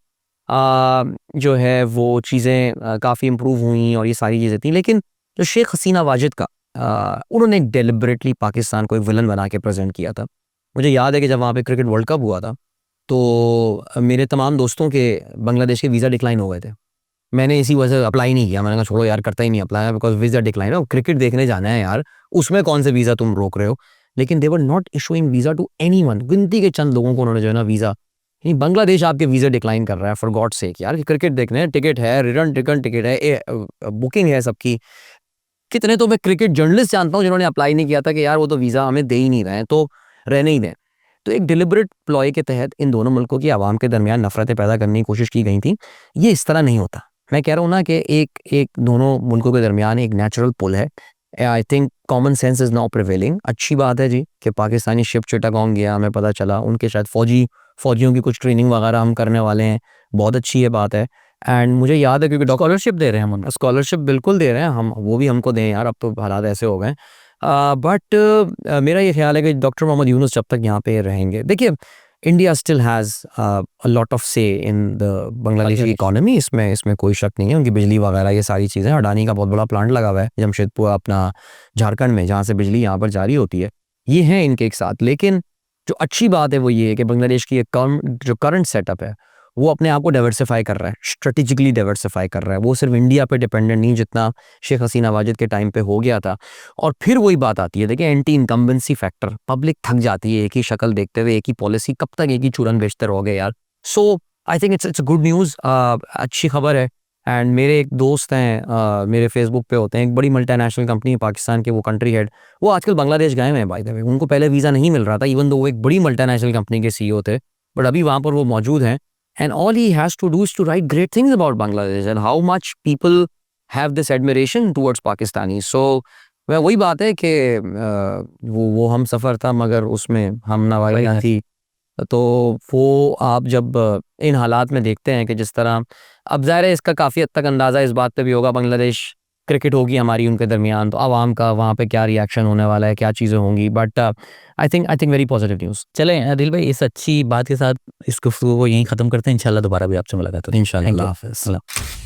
जो है वो चीज़ें काफ़ी इम्प्रूव हुई और ये सारी चीज़ें थी। लेकिन जो शेख हसीना वाजिद का उन्होंने डेलिबरेटली पाकिस्तान को एक विलन बना के प्रेजेंट किया था। मुझे याद है कि जब वहाँ पे क्रिकेट वर्ल्ड कप हुआ था तो मेरे तमाम दोस्तों के बांग्लादेश के वीज़ा डिक्लाइन हो गए थे। मैंने इसी वजह से अप्लाई नहीं किया, मैंने कहा छोड़ो यार, करता ही नहीं अप्लाई, बिकॉज वीज़ा डिक्लाइन है, क्रिकेट देखने जाना है यार, उसमें कौन से वीज़ा तुम रोक रहे हो। लेकिन they were not issuing visa to anyone, गिनती के चंद लोगों को उन्होंने जो है ना वीज़ा, बांग्लादेश आपके वीज़ा डिक्लाइन कर रहा है फॉर गॉड सेक यार, क्रिकेट देखने हैं, टिकट है, रिटर्न टिकट है, बुकिंग है सबकी। कितने तो मैं क्रिकेट जर्नलिस्ट जानता हूँ जिन्होंने अप्लाई नहीं किया था कि यार वो तो वीज़ा हमें दे ही नहीं रहे हैं, तो रहने ही दें। तो एक डिलिबरेट प्लॉय के तहत इन दोनों मुल्कों की आवाम के दरमियान नफरतें पैदा करने की कोशिश की गई थी। ये इस तरह नहीं होता। मैं कह रहा हूँ ना कि एक दोनों मुल्कों के दरमियान एक नेचुरल पुल है। I think common sense is now prevailing. अच्छी बात है जी कि पाकिस्तानी शिप चिटागोंग गया, हमें पता चला उनके शायद फ़ौजियों की कुछ ट्रेनिंग वगैरह हम करने वाले हैं, बहुत अच्छी ये बात है। एंड मुझे याद है क्योंकि स्कॉलरशिप दे रहे हैं हम उनको। स्कॉलरशिप बिल्कुल दे रहे हैं हम, वो भी हमको दें यार, अब तो हालात ऐसे हो गए। बट मेरा ये ख्याल है कि डॉक्टर मोहम्मद यूनुस जब तक यहाँ पे रहेंगे, देखिए India still has a lot of से इन द बांग्लादेशी इकोनॉमी, इसमें कोई शक नहीं है। उनकी बिजली वगैरह ये सारी चीज़ें, अडानी का बहुत बड़ा प्लांट लगा हुआ है जमशेदपुर अपना झारखंड में, जहाँ से बिजली यहाँ पर जारी होती है, ये हैं इनके एक साथ। लेकिन जो अच्छी बात है वो ये है कि बांग्लादेश की जो करंट सेटअप है वो अपने आप को डाइवर्सिफाई कर रहा है, स्ट्रेटेजिकली डाइवर्सिफाई कर रहा है। वो सिर्फ इंडिया पे डिपेंडेंट नहीं जितना शेख हसीना वाजिद के टाइम पे हो गया था। और फिर वही बात आती है, देखिए एंटी इनकम्बेंसी फैक्टर, पब्लिक थक जाती है एक ही शक्ल देखते हुए, एक ही पॉलिसी, कब तक एक ही चूरन बेचते रहोगे यार। So I think it's good news, अच्छी खबर है। एंड मेरे एक दोस्त हैं मेरे फेसबुक पे होते हैं, एक बड़ी मल्टीनेशनल कंपनी है पाकिस्तान के, वो कंट्री हेड, वो आजकल बांग्लादेश गए हुए हैं बाय द वे। उनको पहले वीज़ा नहीं मिल रहा था, इवन दो वो एक बड़ी मल्टीनेशनल कंपनी के सीईओ थे, बट अभी वहाँ पर वो मौजूद हैं। And all he has to do is to write great things about Bangladesh and how much people have this admiration towards Pakistanis. So वह वही बात है कि वो हम सफ़र था मगर उसमें हम नवाई ना थी। तो वो आप जब इन हालात में देखते हैं कि जिस तरह, अब ज़ाहिर है इसका काफ़ी हद तक अंदाज़ा इस बात पे भी होगा, बांग्लादेश क्रिकेट होगी हमारी उनके दरमियान, तो आवाम का वहाँ पे क्या रिएक्शन होने वाला है, क्या चीज़ें होंगी। But I think very positive news. चलें आदिल भाई, इस अच्छी बात के साथ इस गुफ्तगू को यहीं ख़त्म करते हैं। इंशाल्लाह दोबारा भी आपसे मुलाकात होगी। इंशाल्लाह। अल्लाह हाफ़िज़।